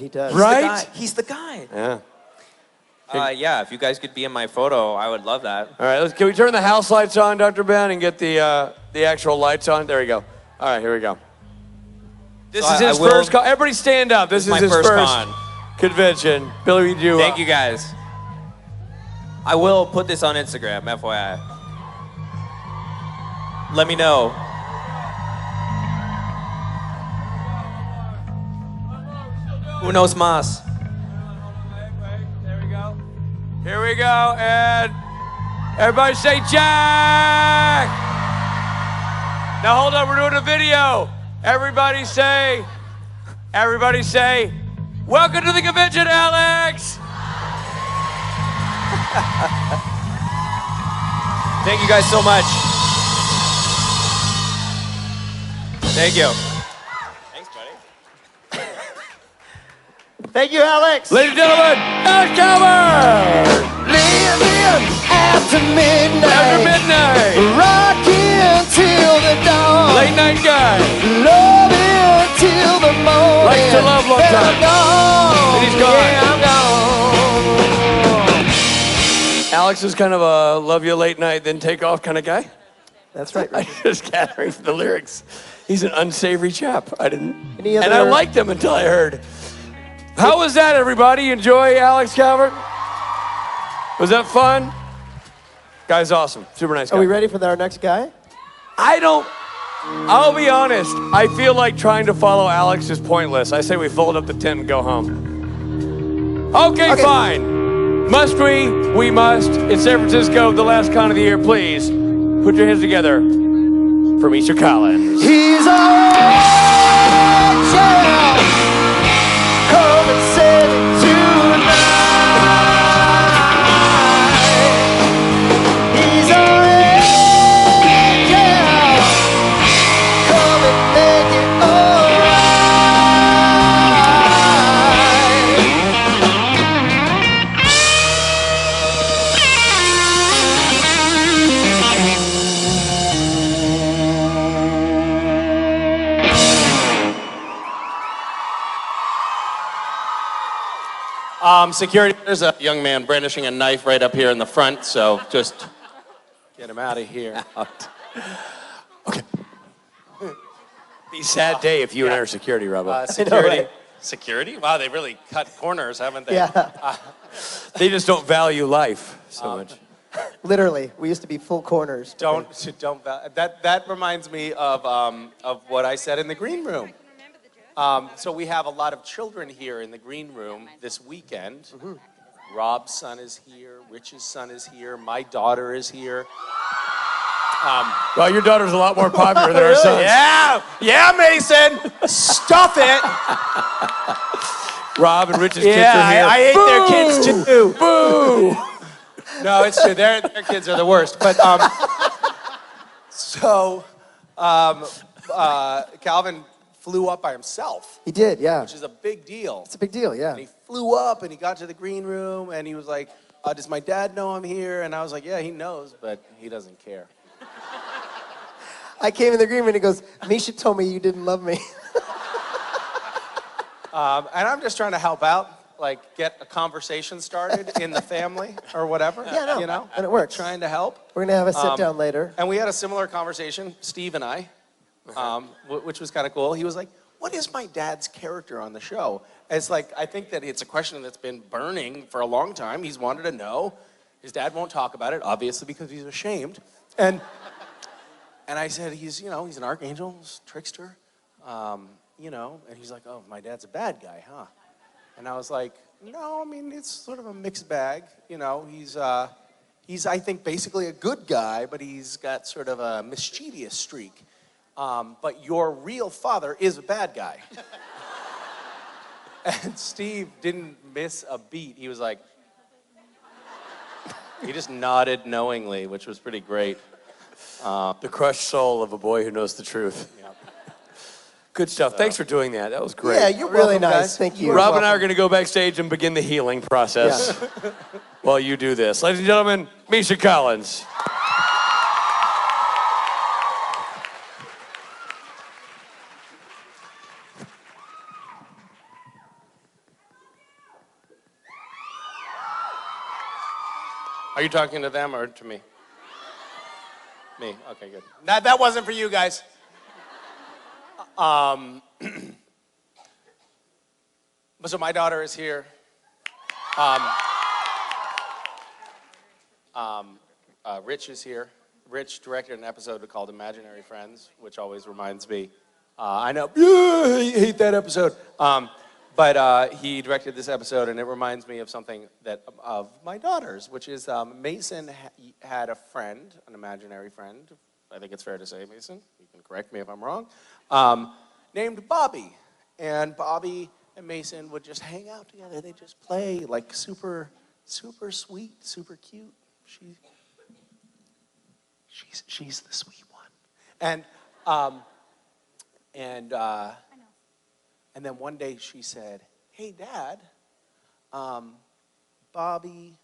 He does. Right? He's the guy. Yeah. Yeah, if you guys could be in my photo, I would love that. All right, can we turn the house lights on, Dr. Ben, and get the actual lights on? There we go. All right, here we go. This is his first con. Everybody stand up. This is his first convention. Billy, you Thank you, guys. I will put this on Instagram, FYI. Let me know. Unos más. There we go. Here we go, and everybody say Jack! Now hold on, we're doing a video. Everybody say, welcome to the convention, Alex! Thank you guys so much. Thank you. Thanks, buddy. Thank you, Alex. Ladies and gentlemen, Alex Calvert! Living after midnight. After midnight. Rocking till the dawn. Late night guy. Loving till the morning. Likes to love long time. I'm gone. And he's gone. Yeah, I'm gone. Alex is kind of a love you late night, then take off kind of guy. That's right. I just gathering from the lyrics. He's an unsavory chap. I didn't. Any other... And I liked him until I heard. How was that, everybody? Enjoy Alex Calvert? Was that fun? Guy's awesome. Super nice guy. Are we ready for our next guy? I'll be honest. I feel like trying to follow Alex is pointless. I say we fold up the tent and go home. Okay, fine. Must we? We must. It's San Francisco, the last con of the year. Please put your hands together for Misha Collins. He's a angel. Come and save it tonight. He's an angel. Come and make it alright. Security, there's a young man brandishing a knife right up here in the front, so just get him out of here. Okay. Be a sad day if you and I are security, Robo. Security. right? Security? Wow, they really cut corners, haven't they? Yeah. They just don't value life so much. Literally, we used to be full corners. That reminds me of what I said in the green room. So we have a lot of children here in the green room this weekend. Mm-hmm. Rob's son is here. Rich's son is here. My daughter is here. Well, your daughter's a lot more popular than our son. Yeah, Mason. Stuff it. Rob and Rich's kids are here. I ate their kids too. Boo! No, it's true. Their kids are the worst. But Calvin flew up by himself. He did, yeah. Which is a big deal. It's a big deal, yeah. And he flew up and he got to the green room and he was like, does my dad know I'm here? And I was like, yeah, he knows, but he doesn't care. I came in the green room and he goes, Misha told me you didn't love me. And I'm just trying to help out, like get a conversation started in the family or whatever. Yeah, no, you know? and it works. Trying to help. We're going to have a sit down later. And we had a similar conversation, Steve and I. Which was kind of cool. He was like, what is my dad's character on the show? It's like, I think that it's a question that's been burning for a long time. He's wanted to know. His dad won't talk about it, obviously, because he's ashamed. And I said, he's an archangel, he's a trickster, and he's like, oh, my dad's a bad guy, huh? And I was like, no, I mean, it's sort of a mixed bag. He's I think, basically a good guy, but he's got sort of a mischievous streak. But your real father is a bad guy. And Steve didn't miss a beat. He was like, he just nodded knowingly, which was pretty great. The crushed soul of a boy who knows the truth. Yep. Good stuff. Thanks for doing that. That was great. Yeah, you're really welcome, nice. guys. Thank you. Rob and I are going to go backstage and begin the healing process while you do this. Ladies and gentlemen, Misha Collins. Are you talking to them or to me? Me. Okay, good. That wasn't for you guys. So my daughter is here. Rich is here. Rich directed an episode called Imaginary Friends, which always reminds me. I know, I hate that episode. But he directed this episode, and it reminds me of something of my daughter's, which is Mason had a friend, an imaginary friend. I think it's fair to say, Mason. You can correct me if I'm wrong. Named Bobby, and Bobby and Mason would just hang out together. They just play like super, super sweet, super cute. She's the sweet one, and then one day she said, "Hey, Dad, Bobby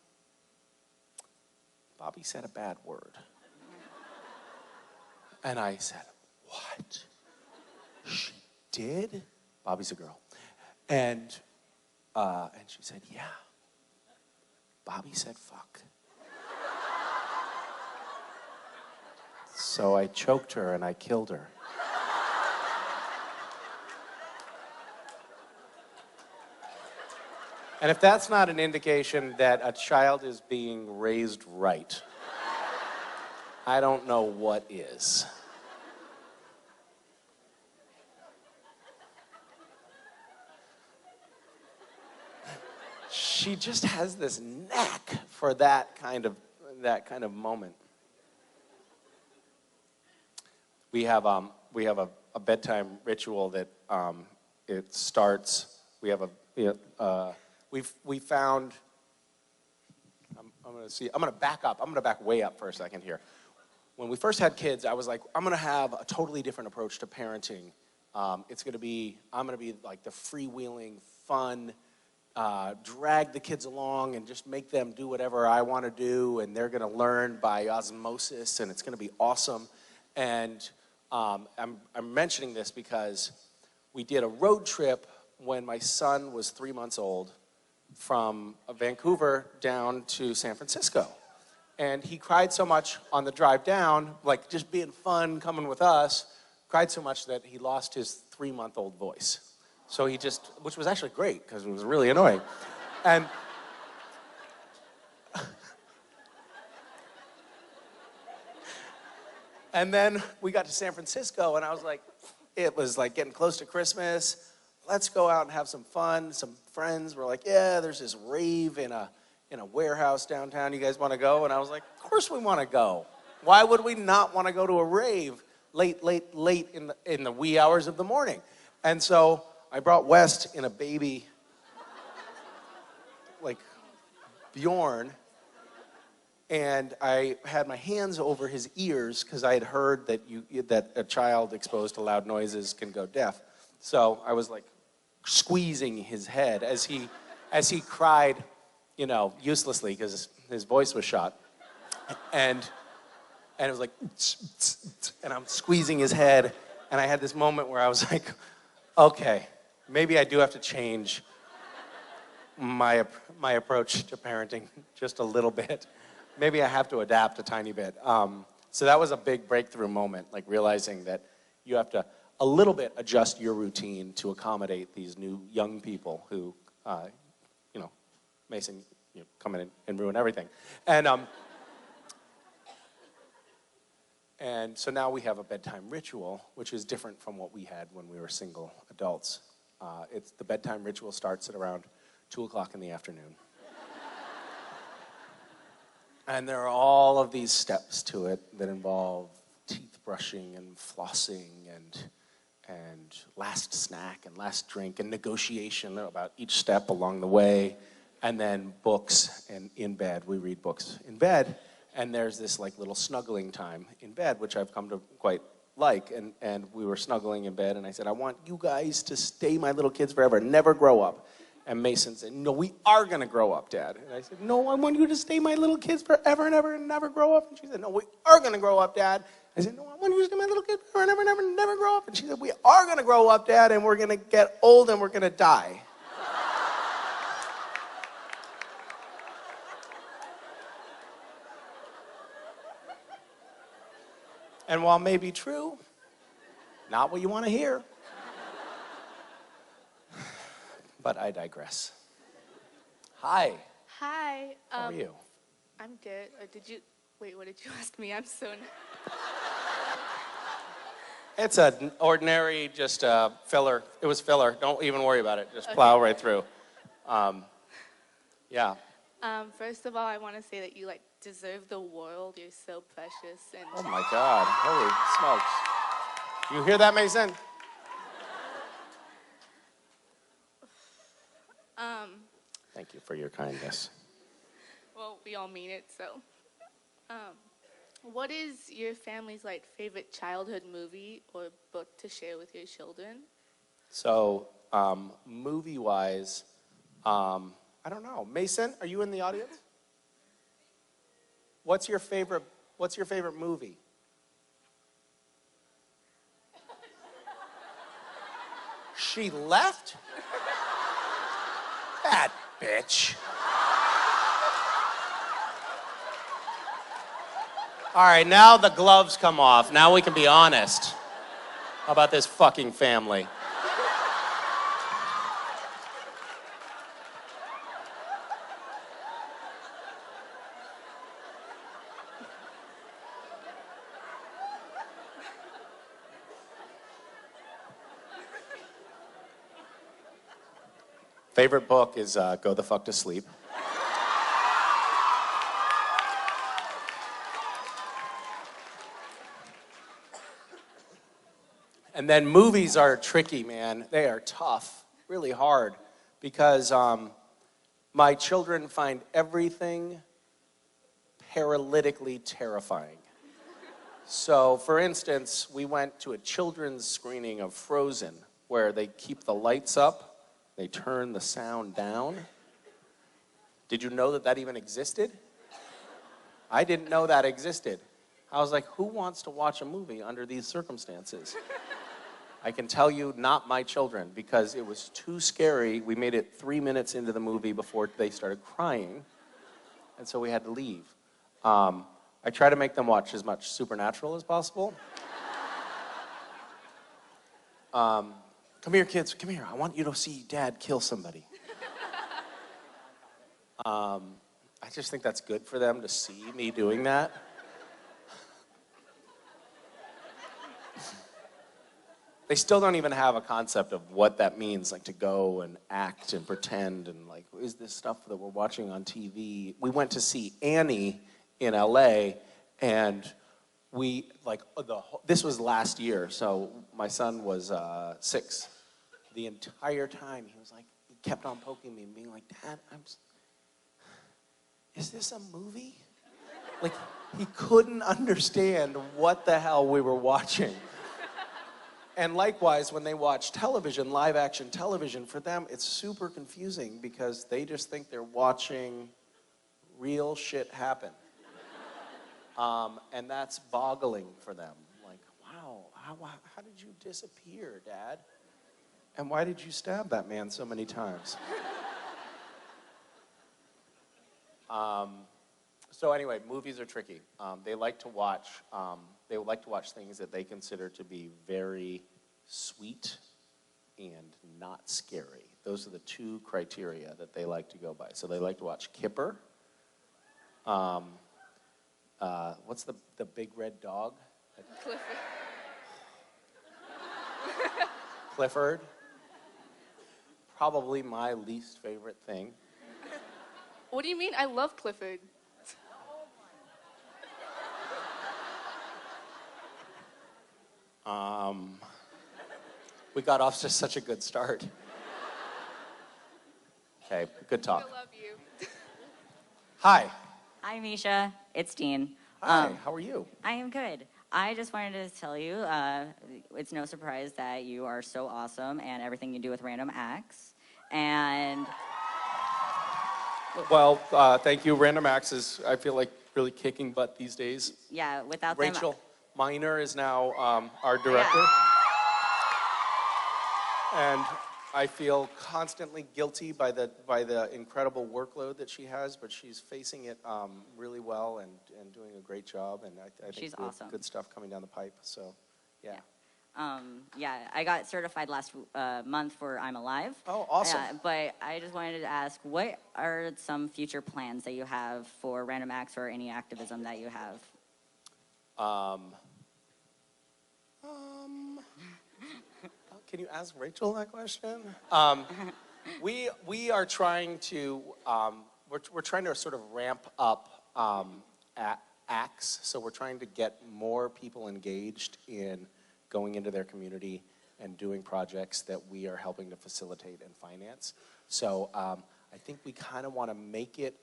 said a bad word," and I said, "What? She did?" Bobby's a girl. And she said, "Yeah, Bobby said fuck." So I choked her and I killed her. And if that's not an indication that a child is being raised right, I don't know what is. She just has this knack for that kind of moment. We have a bedtime ritual that it starts. We have we found. I'm gonna back up. I'm gonna back way up for a second here. When we first had kids, I was like, I'm gonna have a totally different approach to parenting. I'm gonna be like the freewheeling, fun. Drag the kids along and just make them do whatever I want to do, and they're going to learn by osmosis, and it's going to be awesome. And I'm mentioning this because we did a road trip when my son was 3 months old from Vancouver down to San Francisco. And he cried so much on the drive down, like just being fun, coming with us, cried so much that he lost his 3-month-old voice. So he just, which was actually great because it was really annoying. And then we got to San Francisco, and I was like, it was like getting close to Christmas. Let's go out and have some fun. Some friends were like, yeah, there's this rave in a warehouse downtown. You guys want to go? And I was like, of course we want to go. Why would we not want to go to a rave late in the wee hours of the morning? And so I brought West in a baby, like Bjorn, and I had my hands over his ears because I had heard that a child exposed to loud noises can go deaf. So I was like squeezing his head as he cried, uselessly because his voice was shot, and it was like, and I'm squeezing his head, and I had this moment where I was like, okay, maybe I do have to change my approach to parenting just a little bit. Maybe I have to adapt a tiny bit. So that was a big breakthrough moment, like realizing that you have to a little bit adjust your routine to accommodate these new young people who, Mason, come in and ruin everything. And so now we have a bedtime ritual, which is different from what we had when we were single adults. The bedtime ritual starts at around 2 o'clock in the afternoon. And there are all of these steps to it that involve teeth brushing and flossing and last snack and last drink and negotiation about each step along the way. And then books, and in bed, we read books in bed. And there's this like little snuggling time in bed, which I've come to quite like. And we were snuggling in bed, and I said, I want you guys to stay my little kids forever, never grow up. And Mason said, no, we are going to grow up, Dad. And I said, no, I want you to stay my little kids forever and ever and never grow up. And she said, no, we are going to grow up, Dad. I said, no, I want you to stay my little kids forever and ever and never grow up. And she said, we are going to grow up, Dad, and we're going to get old and we're going to die. And while may be true, not what you want to hear. But I digress. Hi, Hi. how are you? I'm good. Wait, what did you ask me? I'm so... It's an ordinary, just filler. It was filler. Don't even worry about it. Just plow right through. Yeah. First of all, I want to say that you, deserve the world. You're so precious. And Oh my God. Holy smokes. You hear that, Mason? Thank you for your kindness. well, we all mean it, so... what is your family's, favorite childhood movie or book to share with your children? So, movie-wise, I don't know. Mason, are you in the audience? What's your favorite movie? She left? That bitch. All right, now the gloves come off. Now we can be honest about this fucking family. Favorite book is Go the Fuck to Sleep. And then movies are tricky, man. They are tough, really hard, because my children find everything paralytically terrifying. So, for instance, we went to a children's screening of Frozen, where they keep the lights up, they turn the sound down. Did you know that that even existed? I didn't know that existed. I was like, who wants to watch a movie under these circumstances? I can tell you, not my children, because it was too scary. We made it 3 minutes into the movie before they started crying, and so we had to leave. I try to make them watch as much Supernatural as possible. Come here, kids, come here. I want you to see Dad kill somebody. I just think that's good for them to see me doing that. They still don't even have a concept of what that means, to go and act and pretend and is this stuff that we're watching on TV? We went to see Annie in LA, and this was last year, so my son was 6. The entire time he kept on poking me and being like, Dad, is this a movie? He couldn't understand what the hell we were watching. And likewise, when they watch television, live action television, for them, it's super confusing because they just think they're watching real shit happen. And that's boggling for them. Wow, how did you disappear, Dad? And why did you stab that man so many times? So anyway, movies are tricky. They like to watch things that they consider to be very sweet and not scary. Those are the 2 criteria that they like to go by. So they like to watch Kipper. What's the big red dog? Clifford. Clifford. Probably my least favorite thing. What do you mean? I love Clifford. We got off to such a good start. Okay, good talk. I love you. Hi. Hi, Misha. It's Dean. Hi, how are you? I am good. I just wanted to tell you, it's no surprise that you are so awesome and everything you do with random acts. And... Well, thank you. Random Acts is, I feel like, really kicking butt these days. Yeah, without Rachel them... Miner is now our director. Yeah. And I feel constantly guilty by the incredible workload that she has, but she's facing it really well and doing a great job. And I think She's we have awesome. good stuff coming down the pipe. So, yeah. Yeah, I got certified last month for I'm Alive. Oh, awesome. But I just wanted to ask, what are some future plans that you have for Random Acts or any activism that you have? Can you ask Rachel that question? We are trying to we're trying to sort of ramp up acts. So we're trying to get more people engaged in going into their community and doing projects that we are helping to facilitate and finance. So I think we kind of want to make it,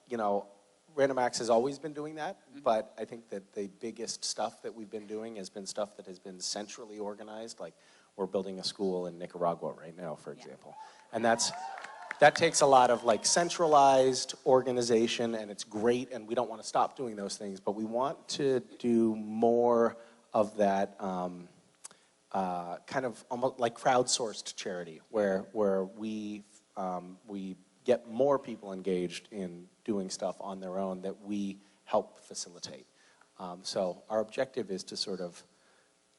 you know, Random Acts has always been doing that, but I think that the biggest stuff that we've been doing has been stuff that has been centrally organized. Like we're building a school in Nicaragua right now, for example. And that takes a lot of like centralized organization, and it's great, and we don't want to stop doing those things, but we want to do more of that kind of almost like crowdsourced charity, where we get more people engaged in doing stuff on their own that we help facilitate. So our objective is to sort of,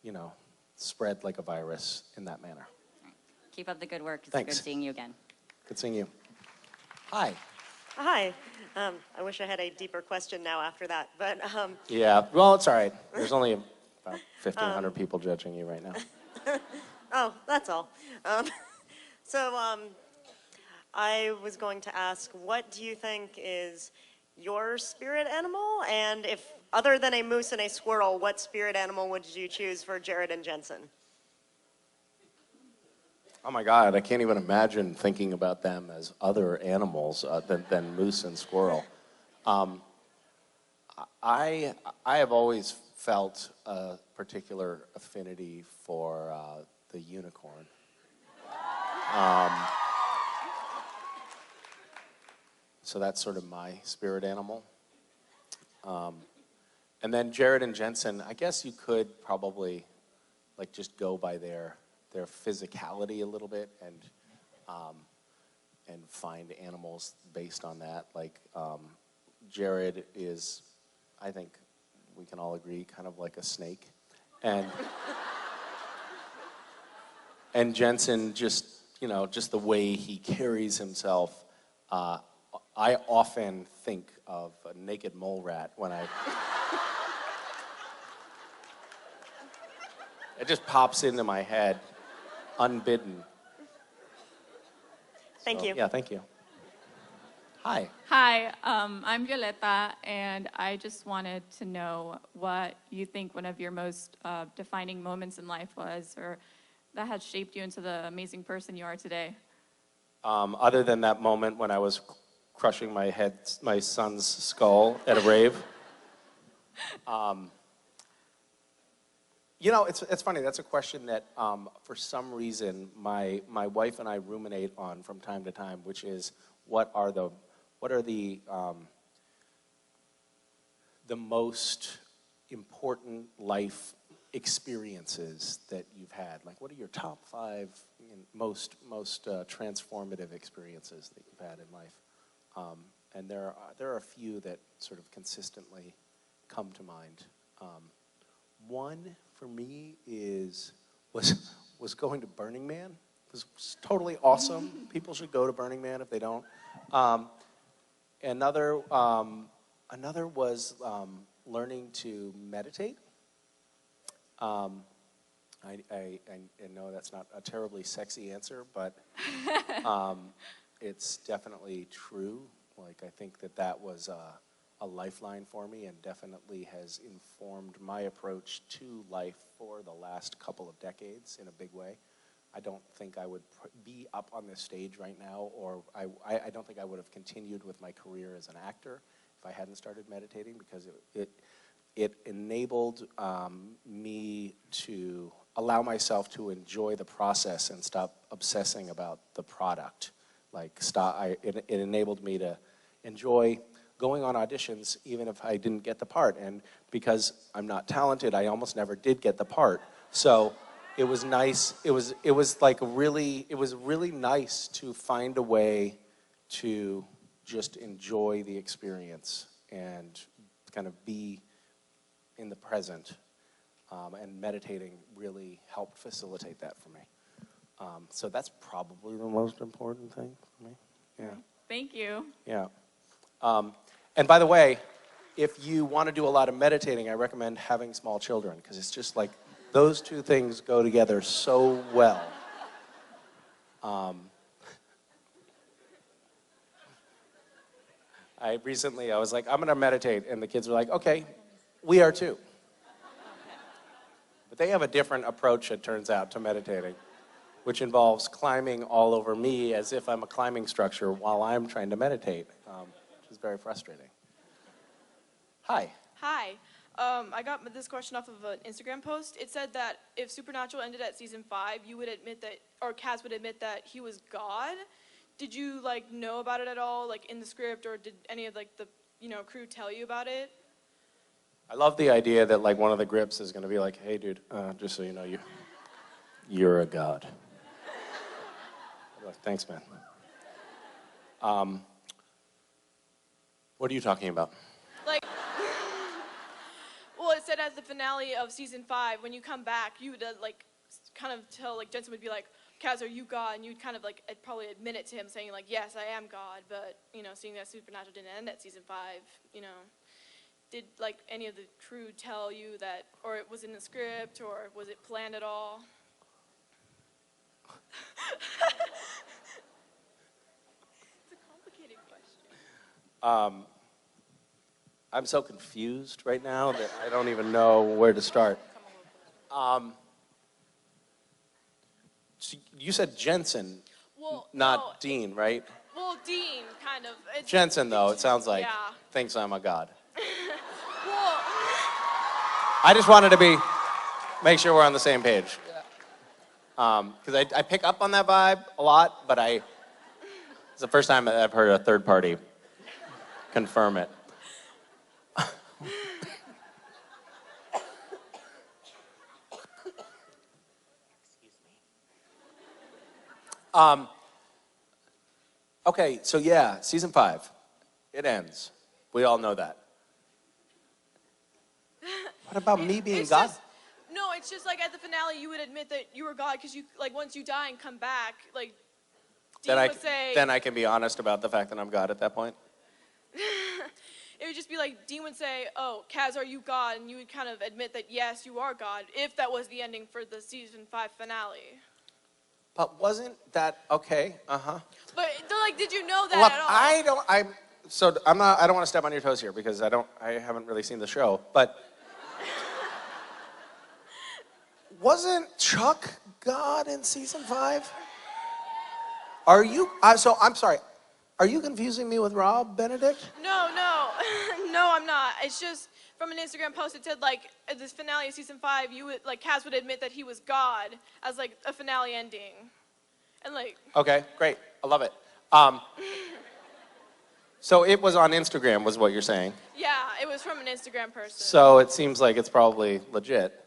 you know, spread like a virus in that manner. Keep up the good work. It's Thanks. good seeing you again. Good seeing you. Hi. Hi. I wish I had a deeper question now after that, but Yeah, well, it's all right. There's only about 1,500 people judging you right now. oh, that's all. I was going to ask, what do you think is your spirit animal? And if, other than a moose and a squirrel, what spirit animal would you choose for Jared and Jensen? Oh my God, I can't even imagine thinking about them as other animals than moose and squirrel. I have always felt a particular affinity for the unicorn. So that's sort of my spirit animal. And then Jared and Jensen, I guess you could probably like just go by their physicality a little bit and find animals based on that. Like Jared is, I think we can all agree, kind of like a snake, and Jensen just, you know, just the way he carries himself. I often think of a naked mole rat when it just pops into my head, unbidden. Thank you. Yeah, thank you. Hi. Hi, I'm Violeta, and I just wanted to know what you think one of your most defining moments in life was, or that has shaped you into the amazing person you are today. Other than that moment when I was crushing my son's skull at a rave. You know, it's funny. That's a question that, for some reason, my wife and I ruminate on from time to time, which is what are the most important life experiences that you've had? Like, what are your top 5 most transformative experiences that you've had in life? And there are a few that sort of consistently come to mind. One for me was going to Burning Man. It was totally awesome. People should go to Burning Man if they don't. Another was learning to meditate. I know that's not a terribly sexy answer, but it's definitely true. Like, I think that was a lifeline for me, and definitely has informed my approach to life for the last couple of decades in a big way. I don't think I would be up on this stage right now, or I don't think I would have continued with my career as an actor if I hadn't started meditating, because it enabled me to allow myself to enjoy the process and stop obsessing about the product. Like, it enabled me to enjoy going on auditions even if I didn't get the part. And because I'm not talented, I almost never did get the part. So it was nice. It was really nice to find a way to just enjoy the experience and kind of be in the present. And meditating really helped facilitate that for me. So that's probably the most important thing for me. Yeah. Thank you. Yeah. And by the way, if you want to do a lot of meditating, I recommend having small children, because it's just like those two things go together so well. I was like, I'm going to meditate, and the kids were like, okay, we are too. But they have a different approach, it turns out, to meditating, which involves climbing all over me as if I'm a climbing structure while I'm trying to meditate, which is very frustrating. Hi. Hi. I got this question off of an Instagram post. It said that if Supernatural ended at season 5, you would admit that, or Kaz would admit that he was God. Did you know about it at all, in the script, or did any of the crew tell you about it? I love the idea that one of the grips is going to be like, hey dude, just so you know, you're a god. I'm like, thanks, man. What are you talking about? Well, it said at the finale of season 5, when you come back, you would kind of tell, Jensen would be like, Kaz, are you God? And you'd kind of probably admit it to him, saying yes, I am God. But seeing that Supernatural didn't end at season 5, did any of the crew tell you that, or it was in the script, or was it planned at all? It's a complicated question. I'm so confused right now that I don't even know where to start. So you said Jensen, not Dean, right? Well, Dean, kind of. Jensen, though, it sounds like, yeah. thinks I'm a god. Well, I just wanted to make sure we're on the same page. Because I pick up on that vibe a lot, but it's the first time I've heard a third party confirm it. Okay, so yeah, season 5, it ends. We all know that. What about me being God? No, it's just at the finale, you would admit that you were God, because you once you die and come back, Dean would say. Then I can be honest about the fact that I'm God at that point. It would just be Dean would say, "Oh, Kaz, are you God?" And you would kind of admit that yes, you are God, if that was the ending for the season 5 finale. But wasn't that okay? Uh-huh. But did you know that Look, at all? I don't want to step on your toes here because I haven't really seen the show, but wasn't Chuck God in season 5? Are you, I'm sorry, are you confusing me with Rob Benedict? No, no, I'm not. It's just from an Instagram post, it said at this finale of season 5, you would Kaz would admit that he was God as a finale ending, and Okay, great, I love it. So it was on Instagram, was what you're saying? Yeah, it was from an Instagram person. So it seems like it's probably legit.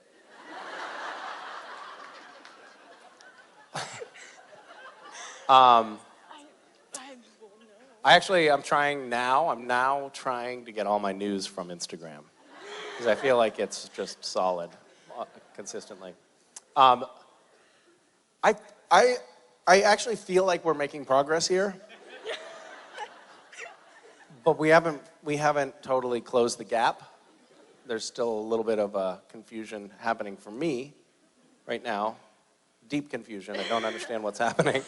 I'm now trying to get all my news from Instagram because I feel like it's just solid consistently. I actually feel like we're making progress here, but we haven't totally closed the gap. There's still a little bit of confusion happening for me right now. Deep confusion. I don't understand what's happening.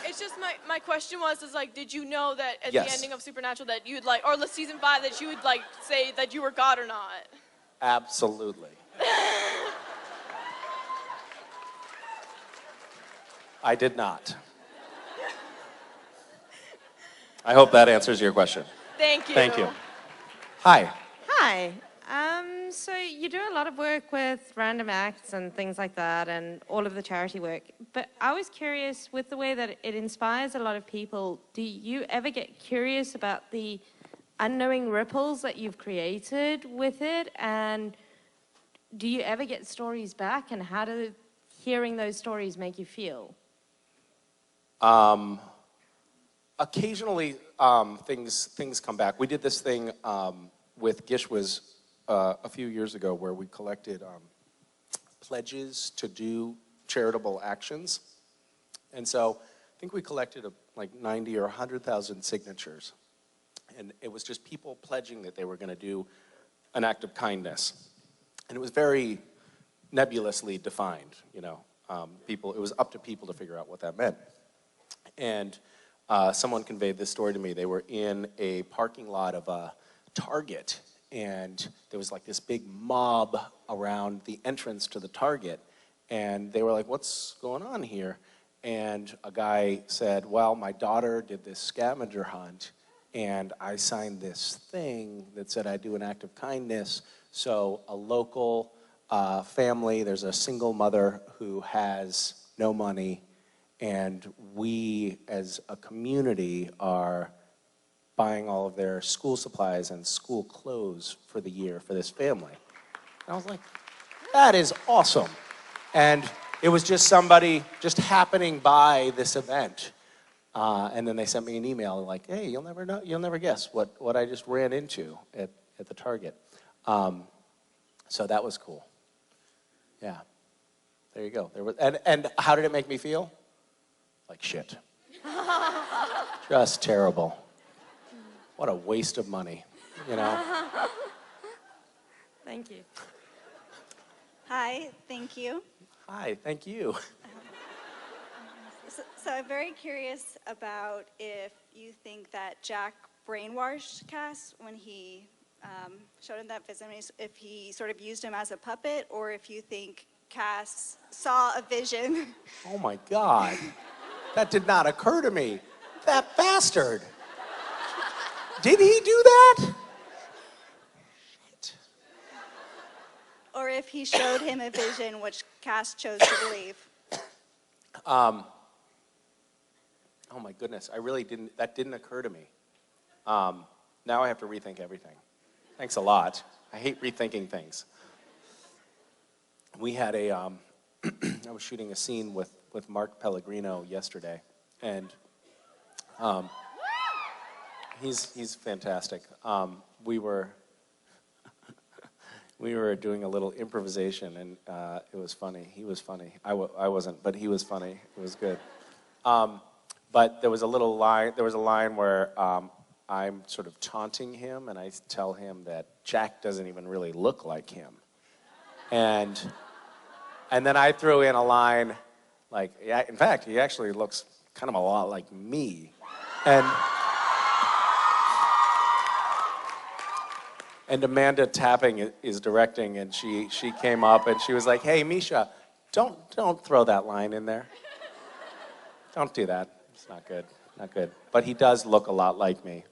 It's just my question was did you know that at Yes. the ending of Supernatural that you'd or the season 5 that you would say that you were God or not? Absolutely. I did not. I hope that answers your question. Thank you. Thank you. Hi. Hi. So you do a lot of work with random acts and things like that and all of the charity work. But I was curious, with the way that it inspires a lot of people, do you ever get curious about the unknowing ripples that you've created with it? And do you ever get stories back? And how do hearing those stories make you feel? Occasionally, things come back. We did this thing with Gishwas a few years ago where we collected pledges to do charitable actions. And so I think we collected like 90 or 100,000 signatures. And it was just people pledging that they were going to do an act of kindness. And it was very nebulously defined, you know. It was up to people to figure out what that meant. And someone conveyed this story to me. They were in a parking lot of a Target, and there was like this big mob around the entrance to the Target. And they were like, what's going on here? And a guy said, well, my daughter did this scavenger hunt, and I signed this thing that said I'd do an act of kindness. So a local family, there's a single mother who has no money, and we as a community are buying all of their school supplies and school clothes for the year for this family. And I was like, that is awesome. And it was just somebody just happening by this event. And then they sent me an email like, hey, you'll never know, you'll never guess what I just ran into at the Target. So that was cool. Yeah, there you go. And how did it make me feel? Like shit. Just terrible. What a waste of money, you know? Thank you. Hi, thank you. Hi, thank you. So I'm very curious about if you think that Jack brainwashed Cass when he showed him that vision, if he sort of used him as a puppet, or if you think Cass saw a vision. Oh my God. That did not occur to me. That bastard. Did he do that? Shit. Or if he showed him a vision which Cass chose to believe. Oh my goodness, that didn't occur to me. Now I have to rethink everything. Thanks a lot. I hate rethinking things. We had I was shooting a scene with Mark Pellegrino yesterday, and he's fantastic. We were doing a little improvisation, and it was funny. He was funny. I wasn't, but he was funny. It was good. But there was a line where I'm sort of taunting him, and I tell him that Jack doesn't even really look like him. And then I threw in a line like, yeah, in fact, he actually looks kind of a lot like me. And Amanda Tapping is directing, and she came up and she was like, hey, Misha, don't throw that line in there. Don't do that. It's not good. Not good. But he does look a lot like me.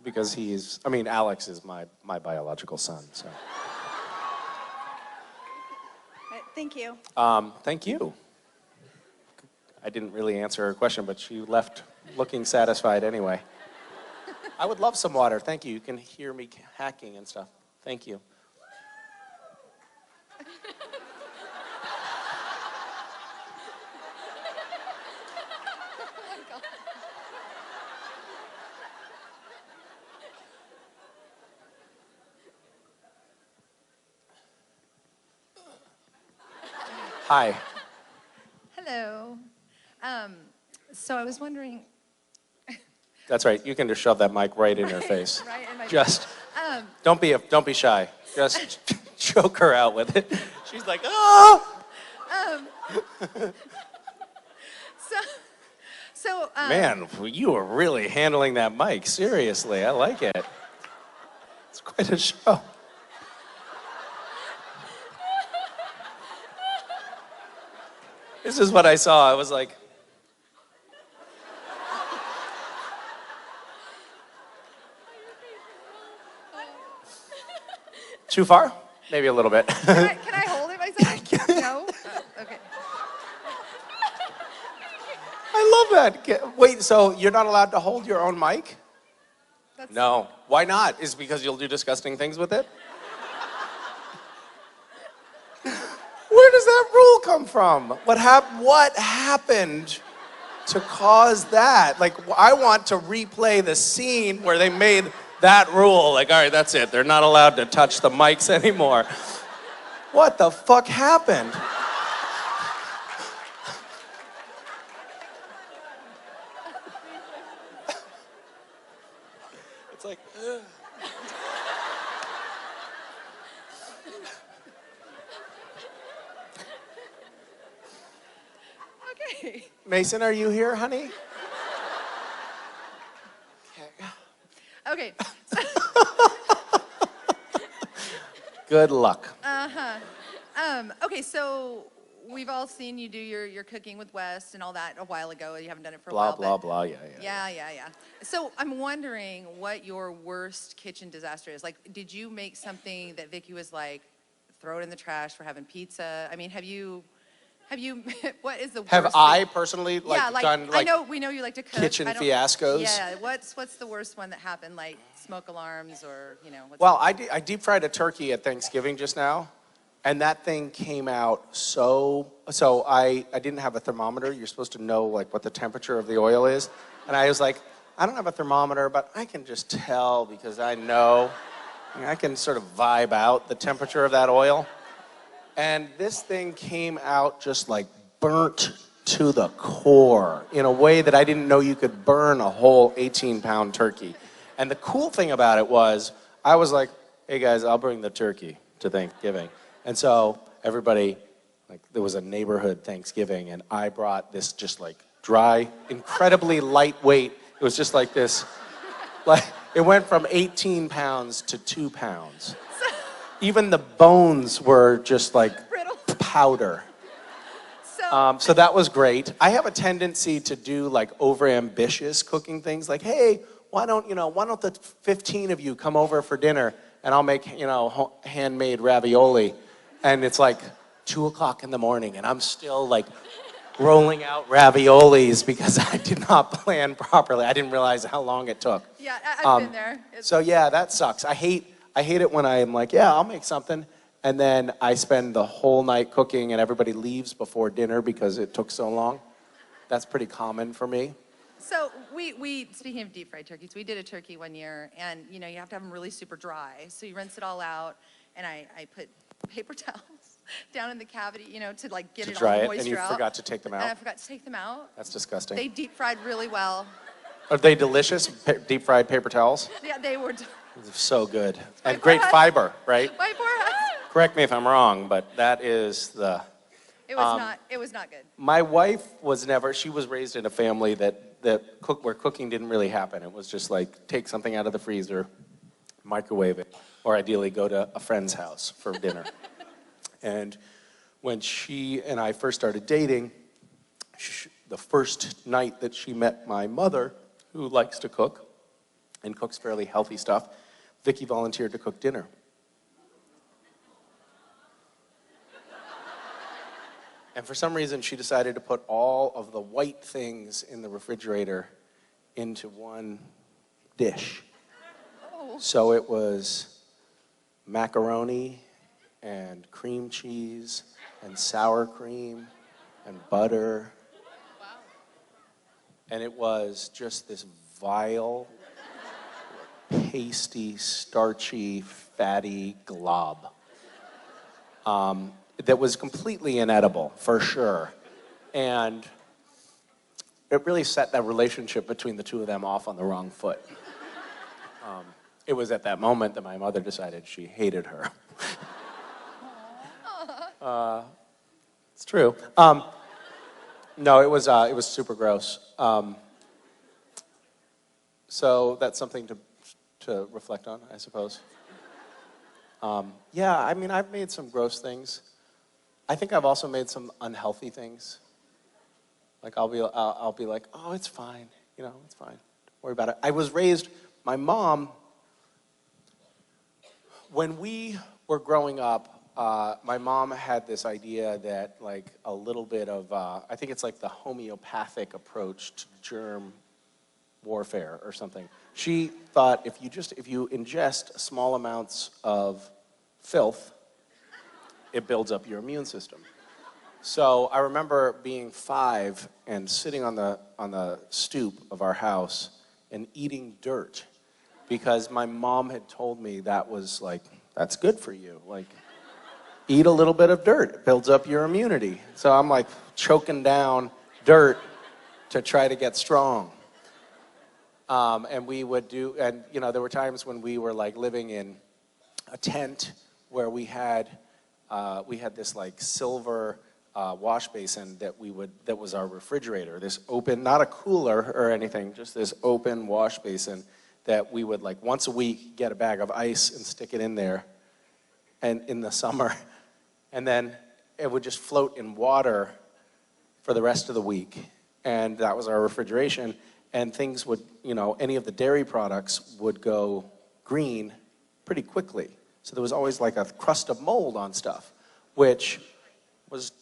Because Alex is my biological son, so. Thank you. Thank you. I didn't really answer her question, but she left looking satisfied anyway. I would love some water. Thank you. You can hear me hacking and stuff. Thank you. Hi. Hello. So I was wondering. That's right. You can just shove that mic right in her face. Right in my just face. don't be shy. Just choke her out with it. She's like, oh. Man, you are really handling that mic seriously. I like it. It's quite a show. This is what I saw. I was like, too far? Maybe a little bit. Can I hold it myself? No? Okay. I love that. Wait, so you're not allowed to hold your own mic? No. Why not? Is it because you'll do disgusting things with it? Where does that rule come from? What happened to cause that? Like, I want to replay the scene where they made that rule. Like, all right, that's it. They're not allowed to touch the mics anymore. What the fuck happened? It's like, ugh. Okay. Mason, are you here, honey? Okay. Good luck. Okay, so we've all seen you do your cooking with Wes and all that a while ago. You haven't done it for a Blah, while. blah, but blah, yeah. Yeah. So I'm wondering what your worst kitchen disaster is. Like, did you make something that Vicky was like, throw it in the trash for having pizza? I mean, have you, what is the worst Have I personally done I know, we know you like to cook. kitchen I don't- fiascos? Yeah, what's the worst one that happened? Like smoke alarms or, what's Well, I deep fried a turkey at Thanksgiving just now, and that thing came out so I didn't have a thermometer. You're supposed to know like what the temperature of the oil is. And I was like, I don't have a thermometer, but I can just tell because I know. I can sort of vibe out the temperature of that oil. And this thing came out just like burnt to the core in a way that I didn't know you could burn a whole 18-pound turkey. And the cool thing about it was, I was like, hey guys, I'll bring the turkey to Thanksgiving. And so everybody, like there was a neighborhood Thanksgiving, and I brought this just like dry, incredibly lightweight. It was just like this, like it went from 18 pounds to 2 pounds. Even the bones were just like powder. So that was great. I have a tendency to do like over-ambitious cooking things. Like, hey, why don't the 15 of you come over for dinner and I'll make, handmade ravioli. And it's like 2 o'clock in the morning and I'm still like rolling out raviolis because I did not plan properly. I didn't realize how long it took. Yeah, I've been there. So yeah, that sucks. I hate it when I'm like, yeah, I'll make something. And then I spend the whole night cooking and everybody leaves before dinner because it took so long. That's pretty common for me. So we speaking of deep fried turkeys, we did a turkey one year, and you have to have them really super dry. So you rinse it all out, and I put paper towels down in the cavity, to like get it all the moisture out. And you forgot to take them out? And I forgot to take them out. That's disgusting. They deep fried really well. Are they delicious, deep fried paper towels? Yeah, they were. So good. And great fiber, right? My poor husband. Correct me if I'm wrong, but that is the... It was not good. My wife she was raised in a family where cooking didn't really happen. It was just like, take something out of the freezer, microwave it, or ideally go to a friend's house for dinner. And when she and I first started dating, the first night that she met my mother, who likes to cook and cooks fairly healthy stuff, Vicky volunteered to cook dinner. And for some reason, she decided to put all of the white things in the refrigerator into one dish. Oh. So it was macaroni and cream cheese and sour cream and butter. Wow. And it was just this vile, pasty, starchy, fatty glob. That was completely inedible, for sure. And it really set that relationship between the two of them off on the wrong foot. It was at that moment that my mother decided she hated her. It's true. No, it was super gross. So that's something to reflect on, I suppose. Yeah, I mean, I've made some gross things. I think I've also made some unhealthy things. Like I'll be like, oh, it's fine, it's fine. Don't worry about it. I was raised, my mom, when we were growing up, my mom had this idea that like a little bit of, I think it's like the homeopathic approach to germ warfare or something. She thought if you ingest small amounts of filth, it builds up your immune system. So I remember being 5 and sitting on the stoop of our house and eating dirt because my mom had told me that was like, that's good for you. Like, eat a little bit of dirt. It builds up your immunity. So I'm like choking down dirt to try to get strong. And we would do, and you know, there were times when we were like living in a tent where we had this like silver wash basin that was our refrigerator. This open, not a cooler or anything, just this open wash basin that we would like once a week get a bag of ice and stick it in there, and in the summer, and then it would just float in water for the rest of the week, and that was our refrigeration. And things would, you know, any of the dairy products would go green pretty quickly. So there was always like a crust of mold on stuff, which was,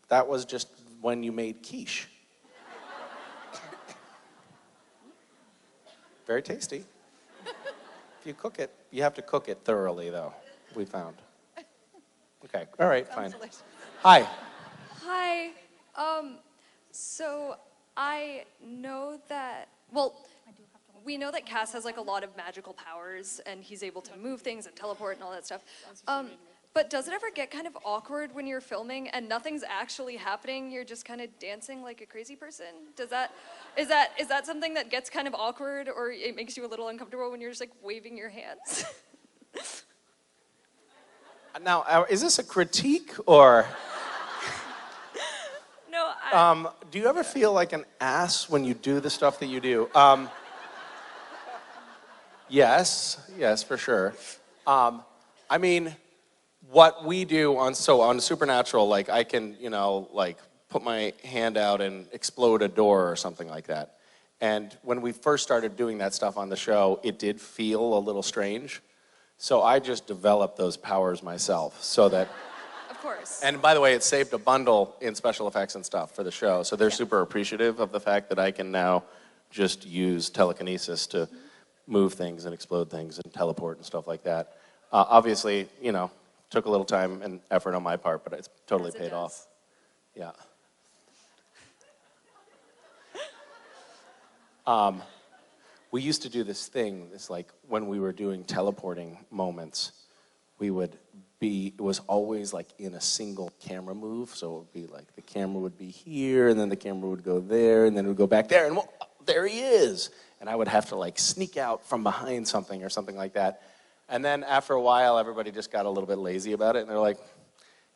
that was just when you made quiche. Very tasty. If you cook it, you have to cook it thoroughly though, we found. Okay, all right, fine. Hi. Hi. So I know that, well, we know that Cass has like a lot of magical powers and he's able to move things and teleport and all that stuff. But does it ever get kind of awkward when you're filming and nothing's actually happening? You're just kind of dancing like a crazy person? Is that something that gets kind of awkward, or it makes you a little uncomfortable when you're just like waving your hands? Now, is this a critique or? No, do you ever feel like an ass when you do the stuff that you do? Yes, for sure. I mean, what we do on Supernatural, like I can, you know, like put my hand out and explode a door or something like that. And when we first started doing that stuff on the show, it did feel a little strange. So I just developed those powers myself so that... Of course. And by the way, it saved a bundle in special effects and stuff for the show. So they're super appreciative of the fact that I can now just use telekinesis to move things and explode things and teleport and stuff like that. Obviously, you know, took a little time and effort on my part, but it's totally paid off. Yeah. We used to do this thing, it's like when we were doing teleporting moments, it was always like in a single camera move, so it would be like the camera would be here, and then the camera would go there, and then it would go back there, and there he is! And I would have to like sneak out from behind something or something like that. And then after a while, everybody just got a little bit lazy about it, and they're like,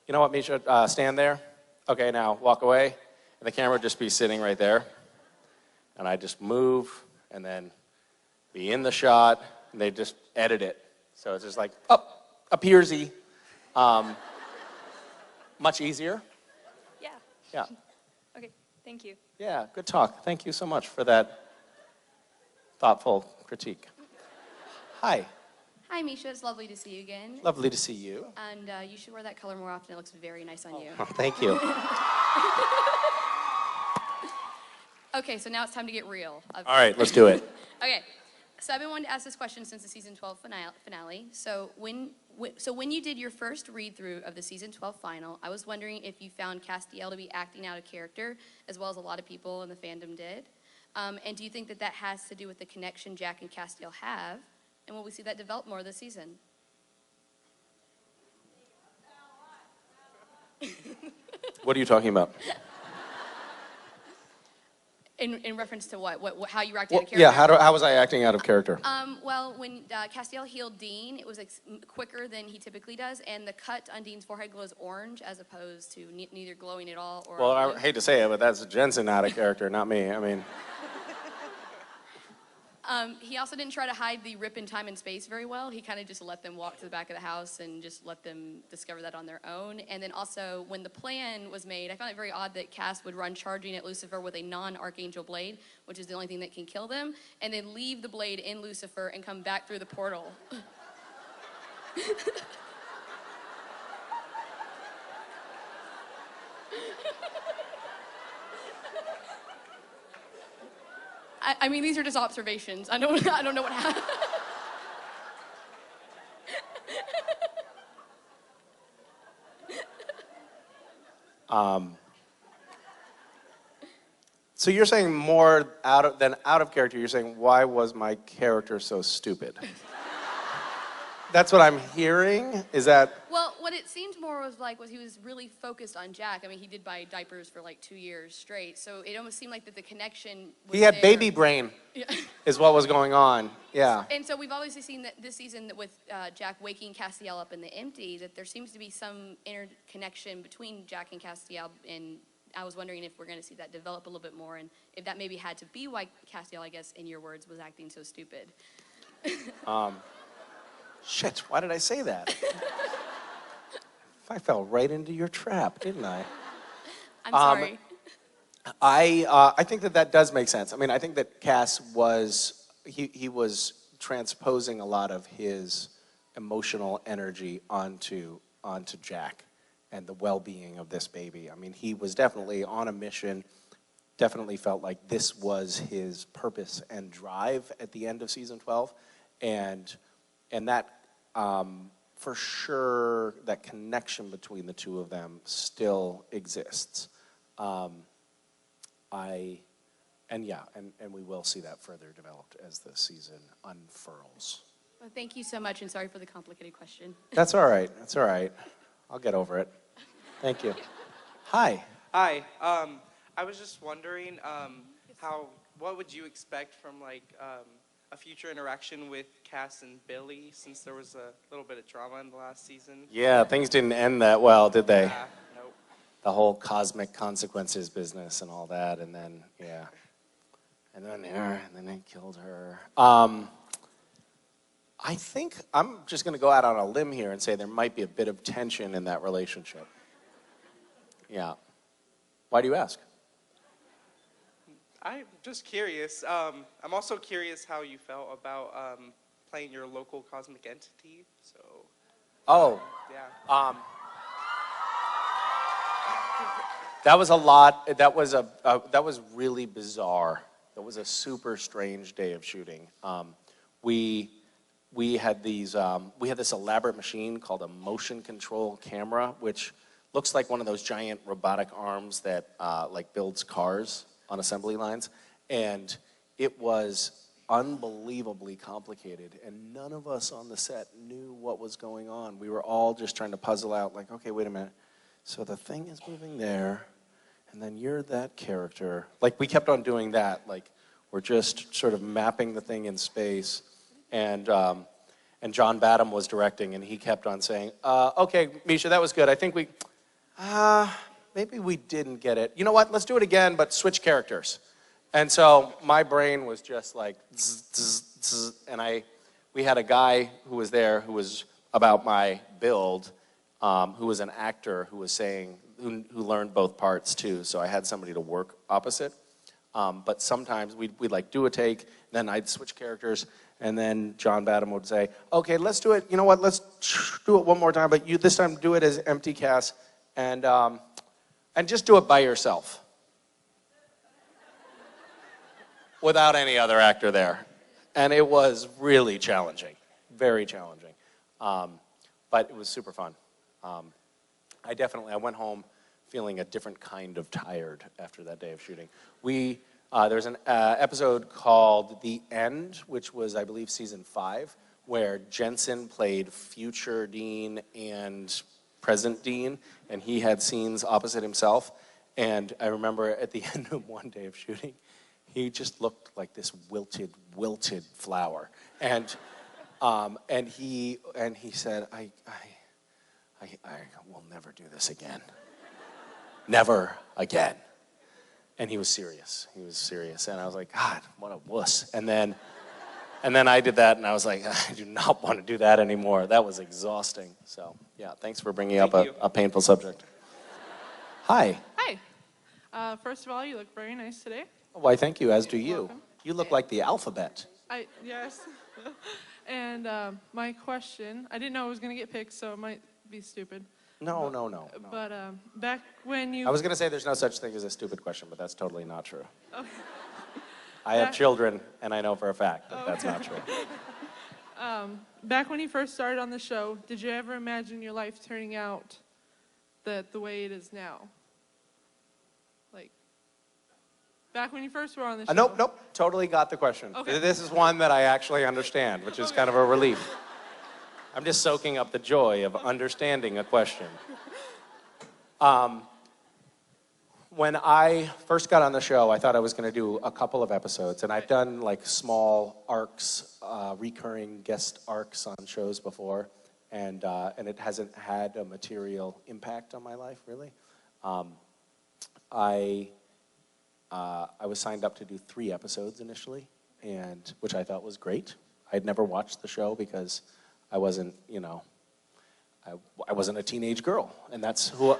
you know what, Misha, stand there. Okay, now walk away. And the camera would just be sitting right there. And I'd just move, and then be in the shot, and they'd just edit it. So it's just like, up here's-y. Much easier. Yeah. Yeah. Okay, thank you. Yeah, good talk. Thank you so much for that thoughtful critique. Hi. Hi, Misha. It's lovely to see you again. Lovely to see you. And you should wear that color more often. It looks very nice on you. Oh, thank you. Okay, so now it's time to get real. All right, let's do it. Okay, so I've been wanting to ask this question since the season 12 finale. So when you did your first read-through of the season 12 final, I was wondering if you found Castiel to be acting out of character, as well as a lot of people in the fandom did. And do you think that that has to do with the connection Jack and Castiel have? And will we see that develop more this season? What are you talking about? In reference to what how you acted out of character? Yeah, how was I acting out of character? Well, when Castiel healed Dean, it was quicker than he typically does, and the cut on Dean's forehead glows orange as opposed to neither glowing at all or... Well, I hate to say it, but that's Jensen out of character, not me. I mean... He also didn't try to hide the rip in time and space very well. He kind of just let them walk to the back of the house and just let them discover that on their own. And then also, when the plan was made, I found it very odd that Cass would run charging at Lucifer with a non-Archangel blade, which is the only thing that can kill them, and then leave the blade in Lucifer and come back through the portal. I mean, these are just observations. I don't know what happened. So you're saying more out of character. You're saying, why was my character so stupid? That's what I'm hearing. Is that? Well, what it seemed more was he was really focused on Jack. I mean, he did buy diapers for like 2 years straight, so it almost seemed like that the connection was He had there. baby brain. Yeah. Is what was going on. Yeah. And so we've obviously seen that this season that with Jack waking Castiel up in the empty, that there seems to be some interconnection between Jack and Castiel, and I was wondering if we're going to see that develop a little bit more, and if that maybe had to be why Castiel, I guess, in your words, was acting so stupid. Shit, why did I say that? I fell right into your trap, didn't I? I'm sorry. I think that does make sense. I mean, I think that Cass was, he was transposing a lot of his emotional energy onto Jack and the well-being of this baby. I mean, he was definitely on a mission, definitely felt like this was his purpose and drive at the end of season 12. And that, for sure, that connection between the two of them still exists. And we will see that further developed as the season unfurls. Well, thank you so much, and sorry for the complicated question. That's all right. That's all right. I'll get over it. Thank you. Hi. Hi. I was just wondering what would you expect from a future interaction with Cass and Billy, since there was a little bit of drama in the last season? Yeah, things didn't end that well, did they? Nope. The whole cosmic consequences business and all that, and then, yeah. And then they killed her. I think I'm just going to go out on a limb here and say there might be a bit of tension in that relationship. Yeah. Why do you ask? I'm just curious. I'm also curious how you felt about playing your local cosmic entity. So. Oh. Yeah. That was a lot. That was really bizarre. That was a super strange day of shooting. We had this elaborate machine called a motion control camera, which looks like one of those giant robotic arms that like builds cars on assembly lines, and it was unbelievably complicated, and none of us on the set knew what was going on. We were all just trying to puzzle out, like, okay, wait a minute. So the thing is moving there, and then you're that character. Like, we kept on doing that. Like, we're just sort of mapping the thing in space, and John Badham was directing, and he kept on saying, okay, Misha, that was good. I think maybe we didn't get it. You know what? Let's do it again, but switch characters. And so my brain was just like, zzz, zzz, zzz, and we had a guy who was there who was about my build, who was an actor who was saying, who learned both parts too. So I had somebody to work opposite. But sometimes we'd like do a take, then I'd switch characters, and then John Badham would say, okay, let's do it. You know what? Let's do it one more time, but you this time do it as empty Cass, and just do it by yourself. Without any other actor there. And it was really challenging, very challenging. But it was super fun. I went home feeling a different kind of tired after that day of shooting. There's an episode called The End, which was, I believe, season 5, where Jensen played future Dean and present Dean, and he had scenes opposite himself. And I remember at the end of one day of shooting, he just looked like this wilted flower. And he said, I will never do this again. Never again. And he was serious. And I was like, God, what a wuss. And then I did that, and I was like, I do not want to do that anymore. That was exhausting. So, yeah, thanks for bringing up a painful subject. Hi. Hi. First of all, you look very nice today. Why, thank you, as do you. Welcome. You look like the alphabet. Yes. And my question, I didn't know I was going to get picked, so it might be stupid. No. But back when you... I was going to say there's no such thing as a stupid question, but that's totally not true. Okay. I have children, and I know for a fact that that's not true. Back when you first started on the show, did you ever imagine your life turning out the way it is now? Back when you first were on the show. Nope. Totally got the question. Okay. This is one that I actually understand, which is kind of a relief. I'm just soaking up the joy of understanding a question. When I first got on the show, I thought I was going to do a couple of episodes, and I've done like small arcs, recurring guest arcs on shows before, and it hasn't had a material impact on my life, really. I was signed up to do 3 episodes initially, and which I thought was great. I'd never watched the show because I wasn't, I wasn't a teenage girl, and that's who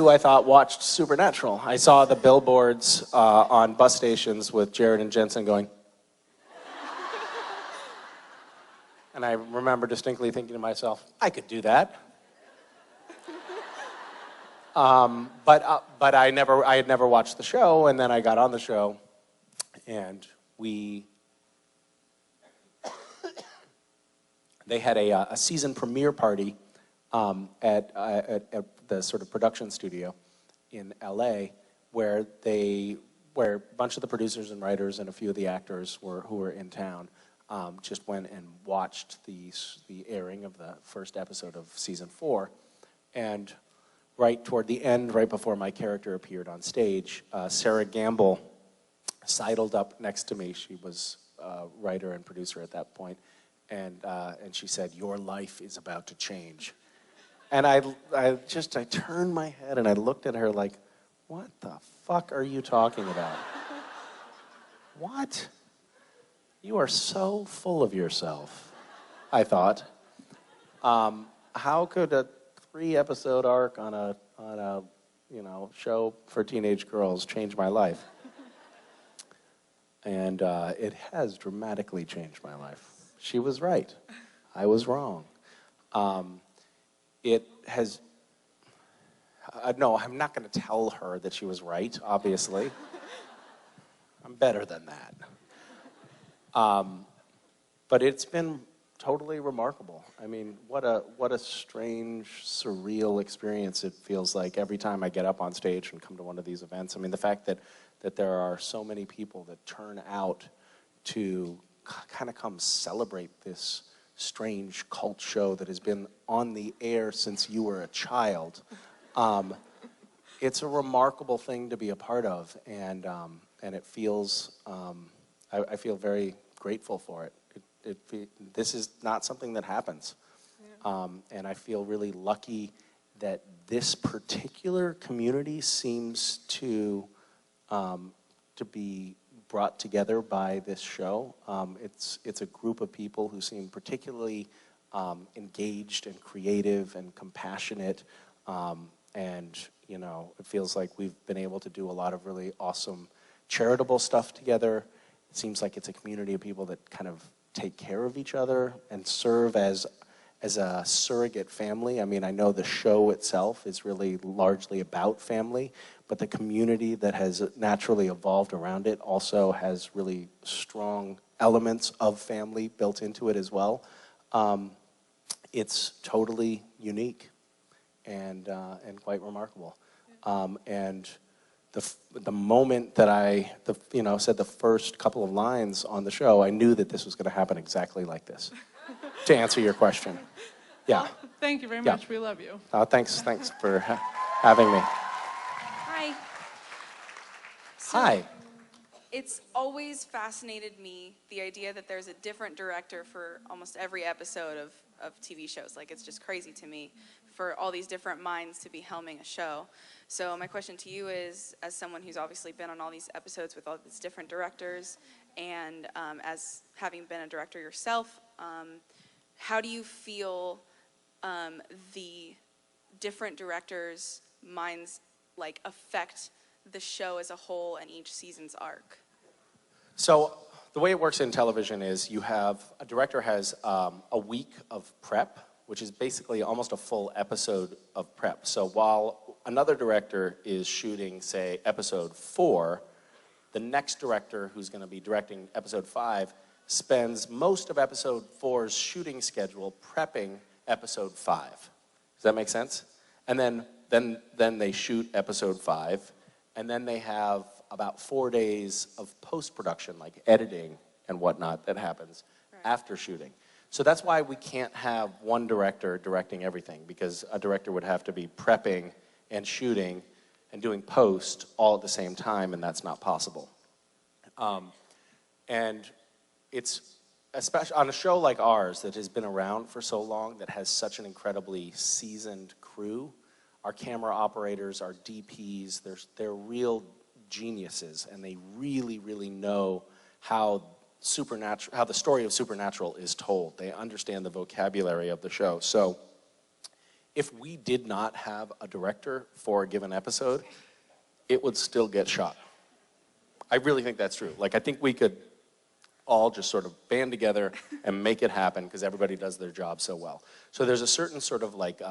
I thought watched Supernatural. I saw the billboards on bus stations with Jared and Jensen going. And I remember distinctly thinking to myself, I could do that. But I had never watched the show, and then I got on the show, and they had a season premiere party at the sort of production studio in LA, where a bunch of the producers and writers and a few of the actors who were in town just went and watched the airing of the first episode of season 4, and right toward the end, right before my character appeared on stage, Sarah Gamble sidled up next to me. She was a writer and producer at that point, and she said, "Your life is about to change." And I turned my head and I looked at her like, what the fuck are you talking about? What? You are so full of yourself, I thought. How could a 3-episode arc on a show for teenage girls change my life? And it has dramatically changed my life. She was right. I was wrong. It has, no, I'm not going to tell her that she was right, obviously. I'm better than that. But it's been totally remarkable. I mean, what a strange, surreal experience it feels like every time I get up on stage and come to one of these events. I mean, the fact that there are so many people that turn out to kind of come celebrate this strange cult show that has been on the air since you were a child. It's a remarkable thing to be a part of, and it feels, I feel very grateful for it. This is not something that happens. Yeah. And I feel really lucky that this particular community seems to be brought together by this show. It's a group of people who seem particularly engaged and creative and compassionate, and it feels like we've been able to do a lot of really awesome charitable stuff together. It seems like it's a community of people that kind of take care of each other and serve as a surrogate family. I mean, I know the show itself is really largely about family, but the community that has naturally evolved around it also has really strong elements of family built into it as well. It's totally unique and quite remarkable. And the moment that I said the first couple of lines on the show, I knew that this was going to happen exactly like this. To answer your question, yeah. Well, thank you very much. We love you. Thanks for having me. Hi. Hi. It's always fascinated me, the idea that there's a different director for almost every episode of TV shows. Like, it's just crazy to me for all these different minds to be helming a show. So my question to you is, as someone who's obviously been on all these episodes with all these different directors, and as having been a director yourself, how do you feel the different directors' minds affect the show as a whole and each season's arc? So the way it works in television is a director has a week of prep, which is basically almost a full episode of prep. So while another director is shooting, say, episode 4, the next director who's going to be directing episode 5 spends most of episode 4's shooting schedule prepping episode 5. Does that make sense? And then they shoot episode 5, and then they have about 4 days of post-production, like editing and whatnot, that happens after shooting. So that's why we can't have one director directing everything, because a director would have to be prepping and shooting and doing post all at the same time, and that's not possible. And it's, especially on a show like ours that has been around for so long, that has such an incredibly seasoned crew, our camera operators, our DPs, they're real geniuses, and they really, really know how the story of Supernatural is told. They understand the vocabulary of the show. So if we did not have a director for a given episode, it would still get shot. I really think that's true. Like, I think we could all just sort of band together and make it happen because everybody does their job so well. So there's a certain sort of like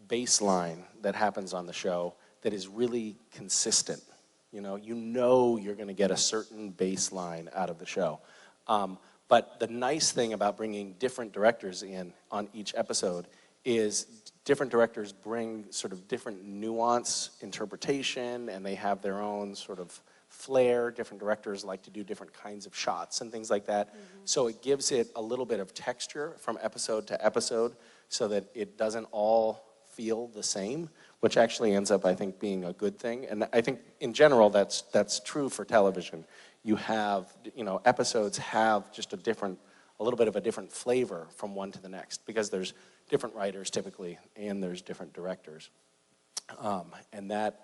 baseline that happens on the show that is really consistent. You know you're going to get a certain baseline out of the show. But the nice thing about bringing different directors in on each episode is different directors bring sort of different nuance, interpretation, and they have their own sort of flair. Different directors like to do different kinds of shots and things like that. So it gives it a little bit of texture from episode to episode so that it doesn't all feel the same, which actually ends up, I think, being a good thing. And I think in general that's true for television. You have, episodes have just a little bit of a different flavor from one to the next because there's different writers typically and there's different directors. And that,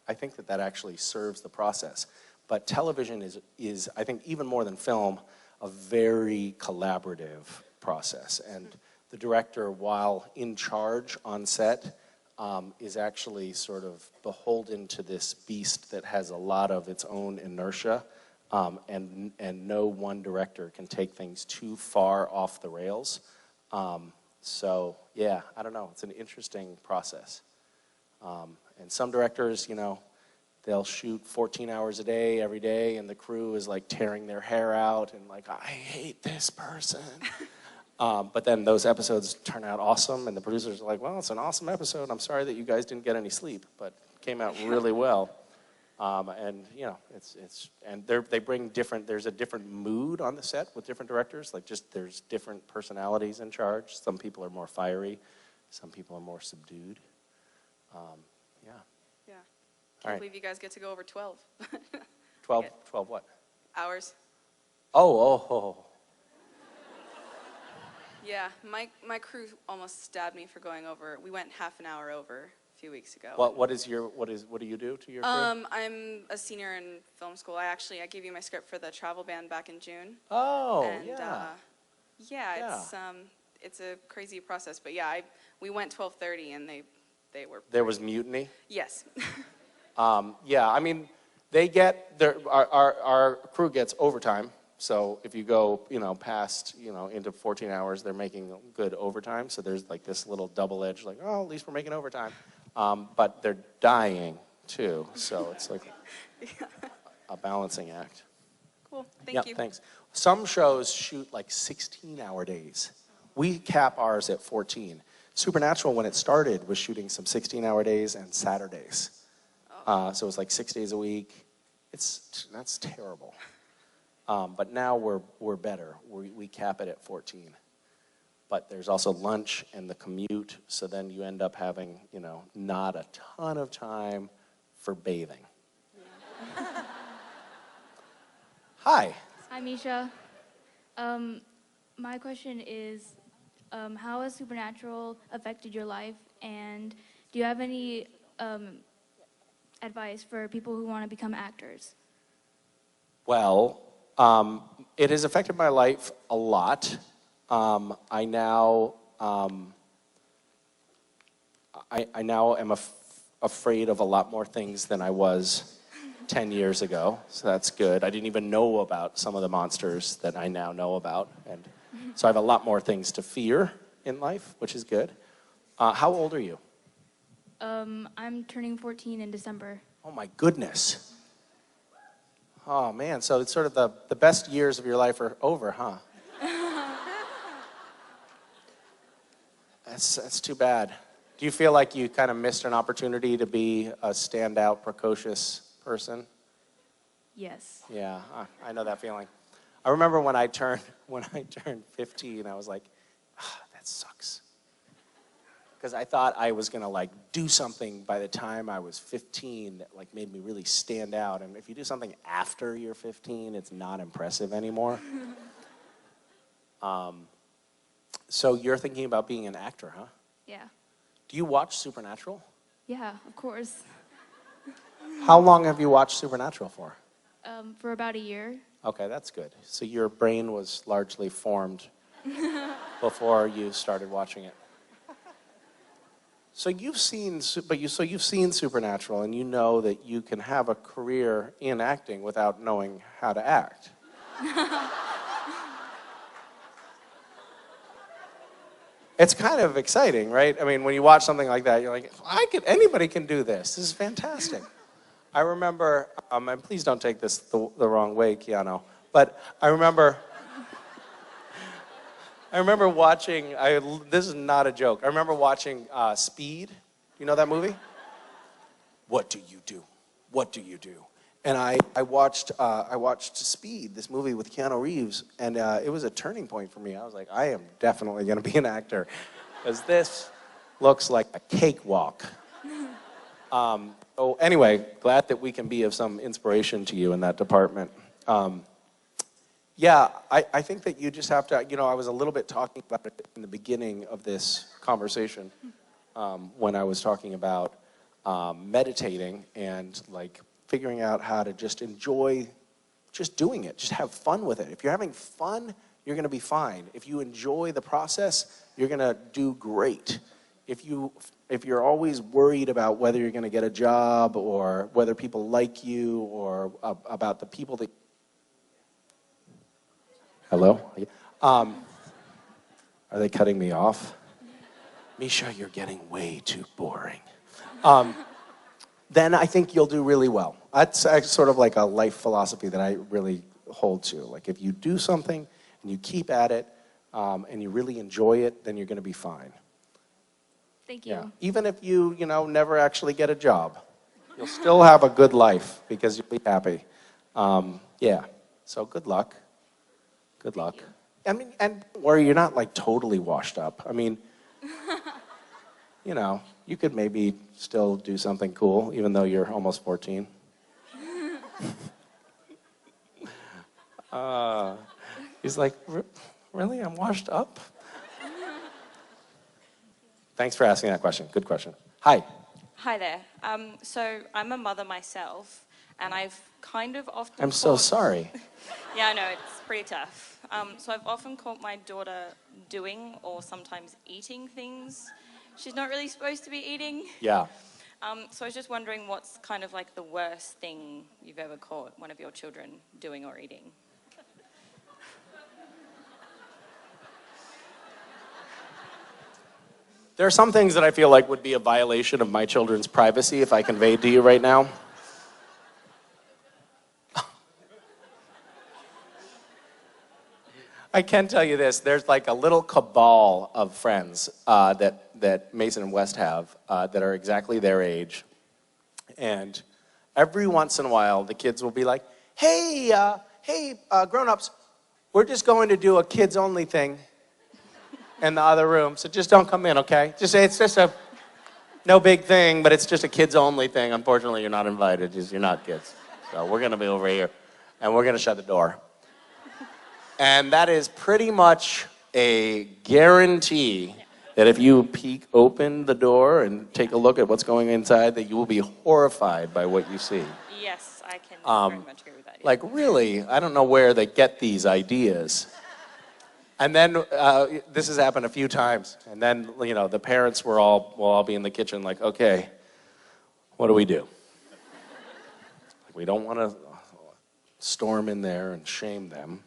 I think that actually serves the process. But television is, I think, even more than film, a very collaborative process. And the director, while in charge on set, is actually sort of beholden to this beast that has a lot of its own inertia. And no one director can take things too far off the rails. So, yeah, I don't know. It's an interesting process. And some directors, they'll shoot 14 hours a day, every day, and the crew is like tearing their hair out and like, I hate this person. But then those episodes turn out awesome, and the producers are like, well, it's an awesome episode. I'm sorry that you guys didn't get any sleep, but it came out really well. And they bring there's a different mood on the set with different directors. Like there's different personalities in charge. Some people are more fiery. Some people are more subdued. Yeah. Can't believe you guys get to go over 12. 12 what? Hours. Oh. Yeah, my crew almost stabbed me for going over. We went half an hour over a few weeks ago. What do you do to your crew? I'm a senior in film school. I gave you my script for the travel ban back in June. Oh, and, yeah. It's a crazy process, but yeah, we went 12:30 and they were. There was mutiny? Yes. Yeah, I mean, our crew gets overtime. So if you go, past, into 14 hours, they're making good overtime. So there's like this little double edge, like, oh, at least we're making overtime. But they're dying too. So it's like a balancing act. Cool. Thank you. Thanks. Some shows shoot like 16-hour days. We cap ours at 14. Supernatural, when it started, was shooting some 16-hour days and Saturdays. So it was like 6 days a week. That's terrible. But now we're better. We cap it at 14. But there's also lunch and the commute, so then you end up having, not a ton of time for bathing. Yeah. Hi. Hi, Misha. My question is, how has Supernatural affected your life, and do you have any advice for people who want to become actors? Well, it has affected my life a lot. I now am afraid of a lot more things than I was 10 years ago, so that's good. I didn't even know about some of the monsters that I now know about, and so I have a lot more things to fear in life, which is good. How old are you? I'm turning 14 in December. Oh my goodness. Oh man, so it's sort of the best years of your life are over, huh? That's too bad. Do you feel like you kind of missed an opportunity to be a standout, precocious person? Yes. Yeah, I know that feeling. I remember when I turned 15, I was like, that sucks. Because I thought I was gonna like do something by the time I was 15 that like made me really stand out. And if you do something after you're 15, it's not impressive anymore. So you're thinking about being an actor, huh? Yeah. Do you watch Supernatural? Yeah, of course. How long have you watched Supernatural for? For about a year. Okay, that's good. So your brain was largely formed before you started watching it. So you've seen Supernatural, and you know that you can have a career in acting without knowing how to act. It's kind of exciting, right? I mean, when you watch something like that, you're like, anybody can do this. This is fantastic. I remember, and please don't take this the wrong way, Keanu, but I remember watching, this is not a joke, I remember watching Speed. You know that movie? What do you do? What do you do? And I watched Speed, this movie with Keanu Reeves, and it was a turning point for me. I was like, I am definitely going to be an actor, because this looks like a cakewalk. Anyway, glad that we can be of some inspiration to you in that department. Yeah, I think that you just have to, I was a little bit talking about it in the beginning of this conversation when I was talking about meditating and like figuring out how to just enjoy just doing it, just have fun with it. If you're having fun, you're gonna be fine. If you enjoy the process, you're gonna do great. If you're always worried about whether you're gonna get a job or whether people like you or about the people that... Hello? Are they cutting me off? Misha, you're getting way too boring. Then I think you'll do really well. That's sort of like a life philosophy that I really hold to. Like if you do something and you keep at it and you really enjoy it, then you're gonna be fine. Thank you. Yeah. Even if you never actually get a job, you'll still have a good life because you'll be happy. Yeah, so good luck. Good luck. I mean, and don't worry, you're not like totally washed up. I mean, you could maybe still do something cool even though you're almost 14. He's like, really? I'm washed up? Thanks for asking that question. Good question. Hi. Hi there. So I'm a mother myself, and I've kind of often I'm so sorry. Yeah, I know, it's pretty tough. So I've often caught my daughter doing or sometimes eating things she's not really supposed to be eating. Yeah. So I was just wondering what's kind of like the worst thing you've ever caught one of your children doing or eating? There are some things that I feel like would be a violation of my children's privacy if I conveyed to you right now. I can tell you this, there's like a little cabal of friends that Mason and West have that are exactly their age. And every once in a while, the kids will be like, hey, grown-ups, we're just going to do a kids-only thing in the other room, so just don't come in, okay? Just say it's just a no big thing, but it's just a kids-only thing. Unfortunately, you're not invited, you're not kids. So we're gonna be over here, and we're gonna shut the door. And that is pretty much a guarantee that if you peek open the door and take a look at what's going inside, that you will be horrified by what you see. Yes, I can very much agree with that. Yeah. Like, really, I don't know where they get these ideas. And then, this has happened a few times, and then, the parents will all be in the kitchen like, okay, what do we do? Like, we don't want to storm in there and shame them.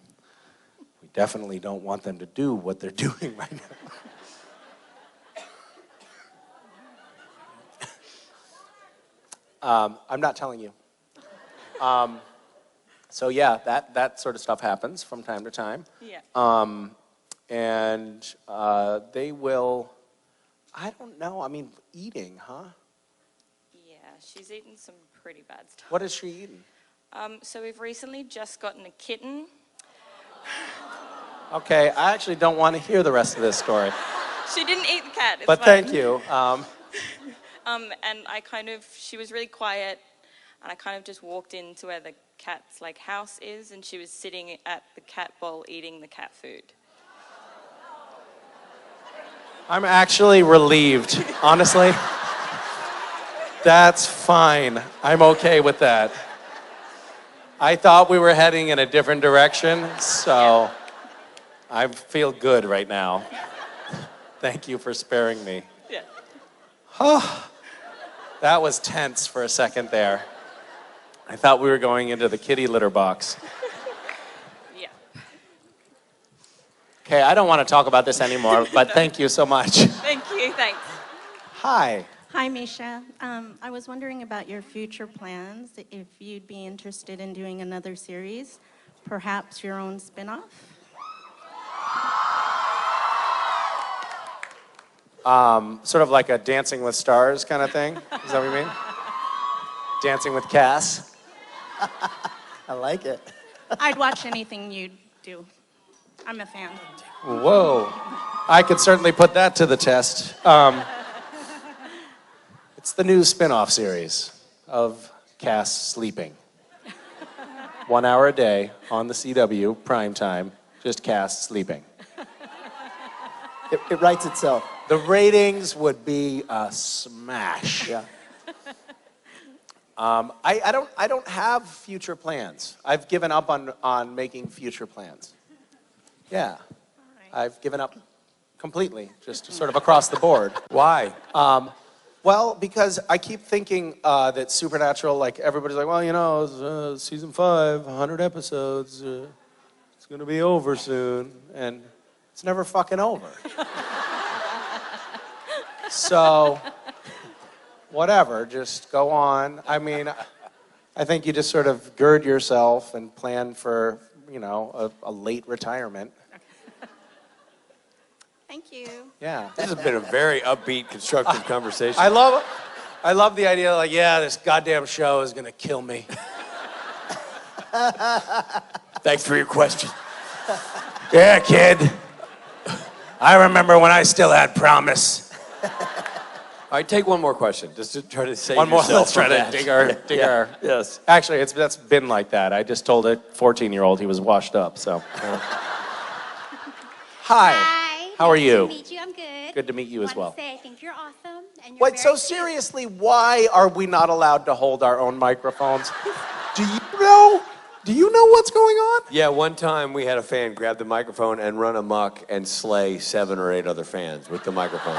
We definitely don't want them to do what they're doing right now. I'm not telling you. So yeah, that sort of stuff happens from time to time. Yeah. And they will, I don't know, I mean, eating, huh? Yeah, she's eaten some pretty bad stuff. What is she eating? So we've recently just gotten a kitten. Okay, I actually don't want to hear the rest of this story. She didn't eat the cat. It's But fine. thank you. And she was really quiet, and I kind of just walked into where the cat's like house is, and she was sitting at the cat bowl eating the cat food. I'm actually relieved, honestly. That's fine. I'm okay with that. I thought we were heading in a different direction, so I feel good right now. Thank you for sparing me. Yeah. Oh, that was tense for a second there. I thought we were going into the kitty litter box. Yeah. Okay, I don't want to talk about this anymore, but thank you so much. Thank you. Thanks. Hi. Hi, Misha. I was wondering about your future plans, if you'd be interested in doing another series, perhaps your own spinoff? Sort of like a Dancing with Stars kind of thing. Is that what you mean? Dancing with Cass. I like it. I'd watch anything you'd do. I'm a fan. Whoa. I could certainly put that to the test. It's the new spin-off series of Cass sleeping. 1 hour a day on the CW, prime time, just Cass sleeping. It writes itself. The ratings would be a smash. Yeah. I don't have future plans. I've given up on making future plans. Yeah. I've given up completely, just sort of across the board. Why? Well, because I keep thinking that Supernatural, like everybody's like, well, you know, season 5, 100 episodes, it's gonna be over soon, and it's never fucking over. So, whatever, just go on. I mean, I think you just sort of gird yourself and plan for, you know, a late retirement. Thank you. Yeah. This has been a very upbeat, constructive conversation. I love the idea, like, yeah, this goddamn show is gonna kill me. Thanks for your question. Yeah, kid. I remember when I still had promise. All right, take one more question, just to try to save One more. yourself Let's try from to that. dig our. Yes. Actually, that's been like that. I just told a 14-year-old he was washed up. So. Hi. How are you? Nice to meet you. I'm good. Good to meet you as well. I I think you're awesome. And you're Wait. So seriously, why are we not allowed to hold our own microphones? Do you know what's going on? Yeah, one time we had a fan grab the microphone and run amok and slay 7 or 8 other fans with the microphone.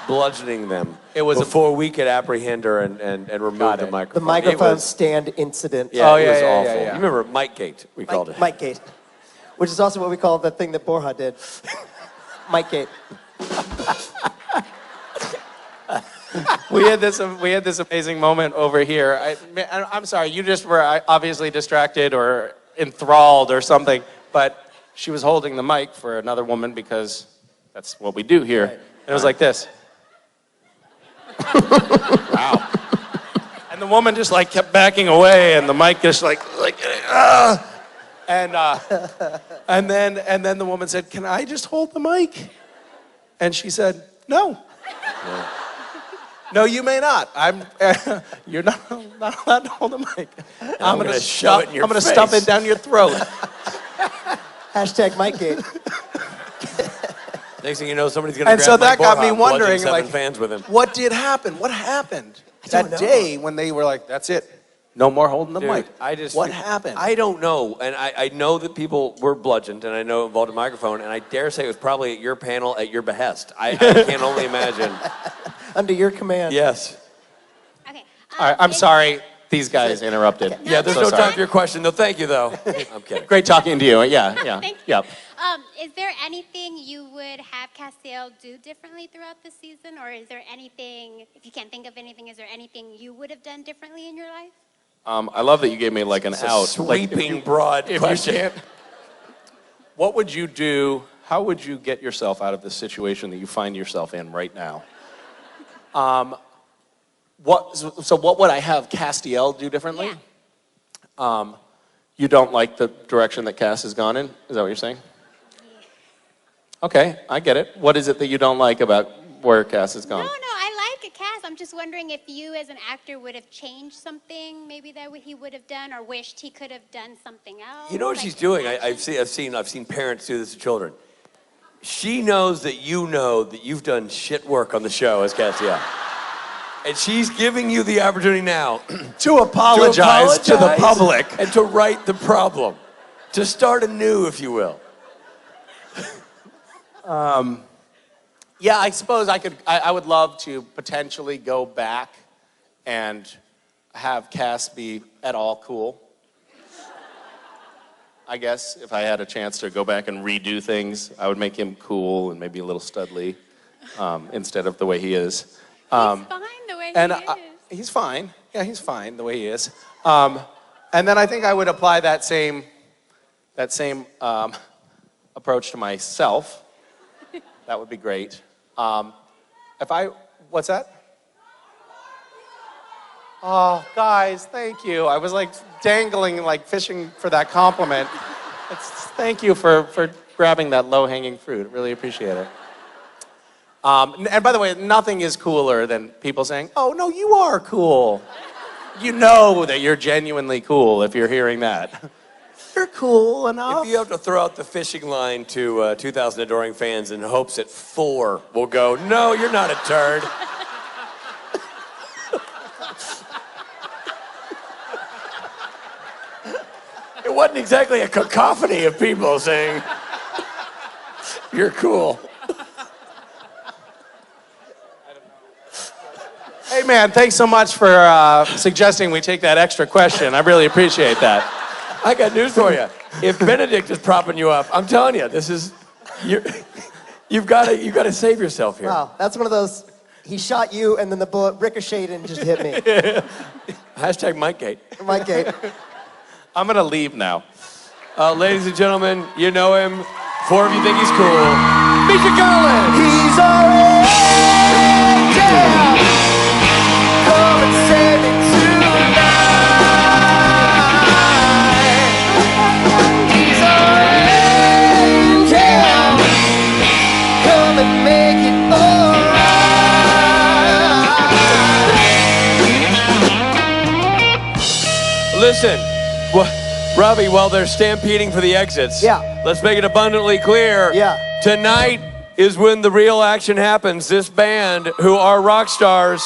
Bludgeoning them. It was before we could apprehend her and remove the microphone. The microphone stand incident. Yeah, it was awful. You remember Mike Gate, we called it. Mike Gate. Which is also what we call the thing that Borja did. Mike Gate. We had this amazing moment over here. I'm sorry, you just were obviously distracted or enthralled or something, but she was holding the mic for another woman because that's what we do here. And it was like this. Wow. And the woman just like kept backing away, and the mic just like and then the woman said, "Can I just hold the mic?" And she said, "No." Yeah. No, you may not. You're not allowed to hold the mic. I'm gonna shove it in your I'm gonna face. stuff it down your throat. Hashtag Mike Gate. Next thing you know, somebody's gonna And grab so Mike that got Borja me and bludgeon wondering, 7 like, fans with him. what did happen? What happened don't that know. day when they were like, "That's it, no more holding the Dude, mic"? What happened? I don't know, and I know that people were bludgeoned, and I know it involved a microphone, and I dare say it was probably at your panel at your behest. I can only imagine. Under your command. Yes. All right, I'm sorry. These guys interrupted. Yeah, there's no time for your question. No, thank you, though. I'm kidding. Great talking to you. Yeah. Thank Yep. Is there anything you would have Castiel do differently throughout the season? Or is there anything, if you can't think of anything, is there anything you would have done differently in your life? I love that you gave me like an It's a out. sweeping, broad if question. You can't, what would you do? How would you get yourself out of the situation that you find yourself in right now? What would I have Castiel do differently? You don't like the direction that Cass has gone in? Is that what you're saying? Okay, I get it. What is it that you don't like about where Cass has gone? No, I like Cass. I'm just wondering if you as an actor would have changed something maybe that he would have done or wished he could have done something else. You know what she's doing? I've seen parents do this to children. She knows that you know that you've done shit work on the show as Castiel. And she's giving you the opportunity now to apologize to the public and to right the problem, to start anew, if you will. Yeah, I suppose I would love to potentially go back and have Cass be at all cool. I guess if I had a chance to go back and redo things, I would make him cool and maybe a little studly instead of the way he is. He's fine the way he is. He's fine. Yeah, he's fine the way he is. And then I think I would apply that same approach to myself. That would be great. What's that? Oh, guys, thank you. I was like dangling, like fishing for that compliment. Thank you for grabbing that low-hanging fruit. Really appreciate it. And by the way, nothing is cooler than people saying, "Oh, no, you are cool." You know that you're genuinely cool if you're hearing that. You're cool enough. If you have to throw out the fishing line to 2,000 adoring fans in hopes that 4 will go, "No, you're not a turd." It wasn't exactly a cacophony of people saying, "You're cool." Hey, man, thanks so much for suggesting we take that extra question. I really appreciate that. I got news for you. If Benedict is propping you up, I'm telling you, you've got to save yourself here. Wow, that's one of those. He shot you, and then the bullet ricocheted and just hit me. Hashtag Mike-gate. Mike-gate. I'm gonna leave now. Ladies and gentlemen, you know him. 4 of you think he's cool. Misha Collins. He's already down. Come and save me tonight. He's already down. Come and make it alright. Listen, Robbie, while they're stampeding for the exits, let's make it abundantly clear. Tonight is when the real action happens. This band, who are rock stars,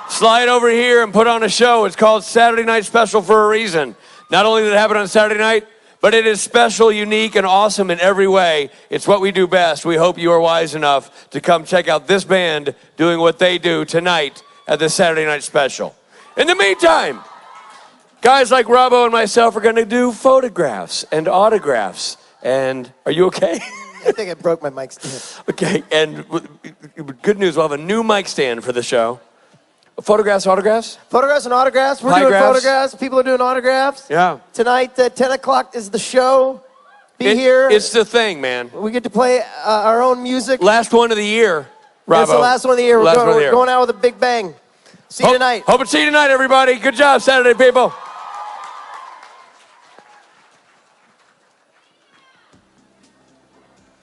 slide over here and put on a show. It's called Saturday Night Special for a reason. Not only did it happen on Saturday night, but it is special, unique, and awesome in every way. It's what we do best. We hope you are wise enough to come check out this band doing what they do tonight at the Saturday Night Special. In the meantime, guys like Robbo and myself are going to do photographs and autographs. And are you okay? I think I broke my mic stand. Okay, and good news, we'll have a new mic stand for the show. Photographs, autographs? Photographs and autographs. We're doing photographs. People are doing autographs. Yeah. Tonight at 10 o'clock is the show. Be here. It's the thing, man. We get to play our own music. Last one of the year, Robbo. It's the last one of the year. We're going out with a big bang. See you tonight. Hope to see you tonight, everybody. Good job, Saturday, people.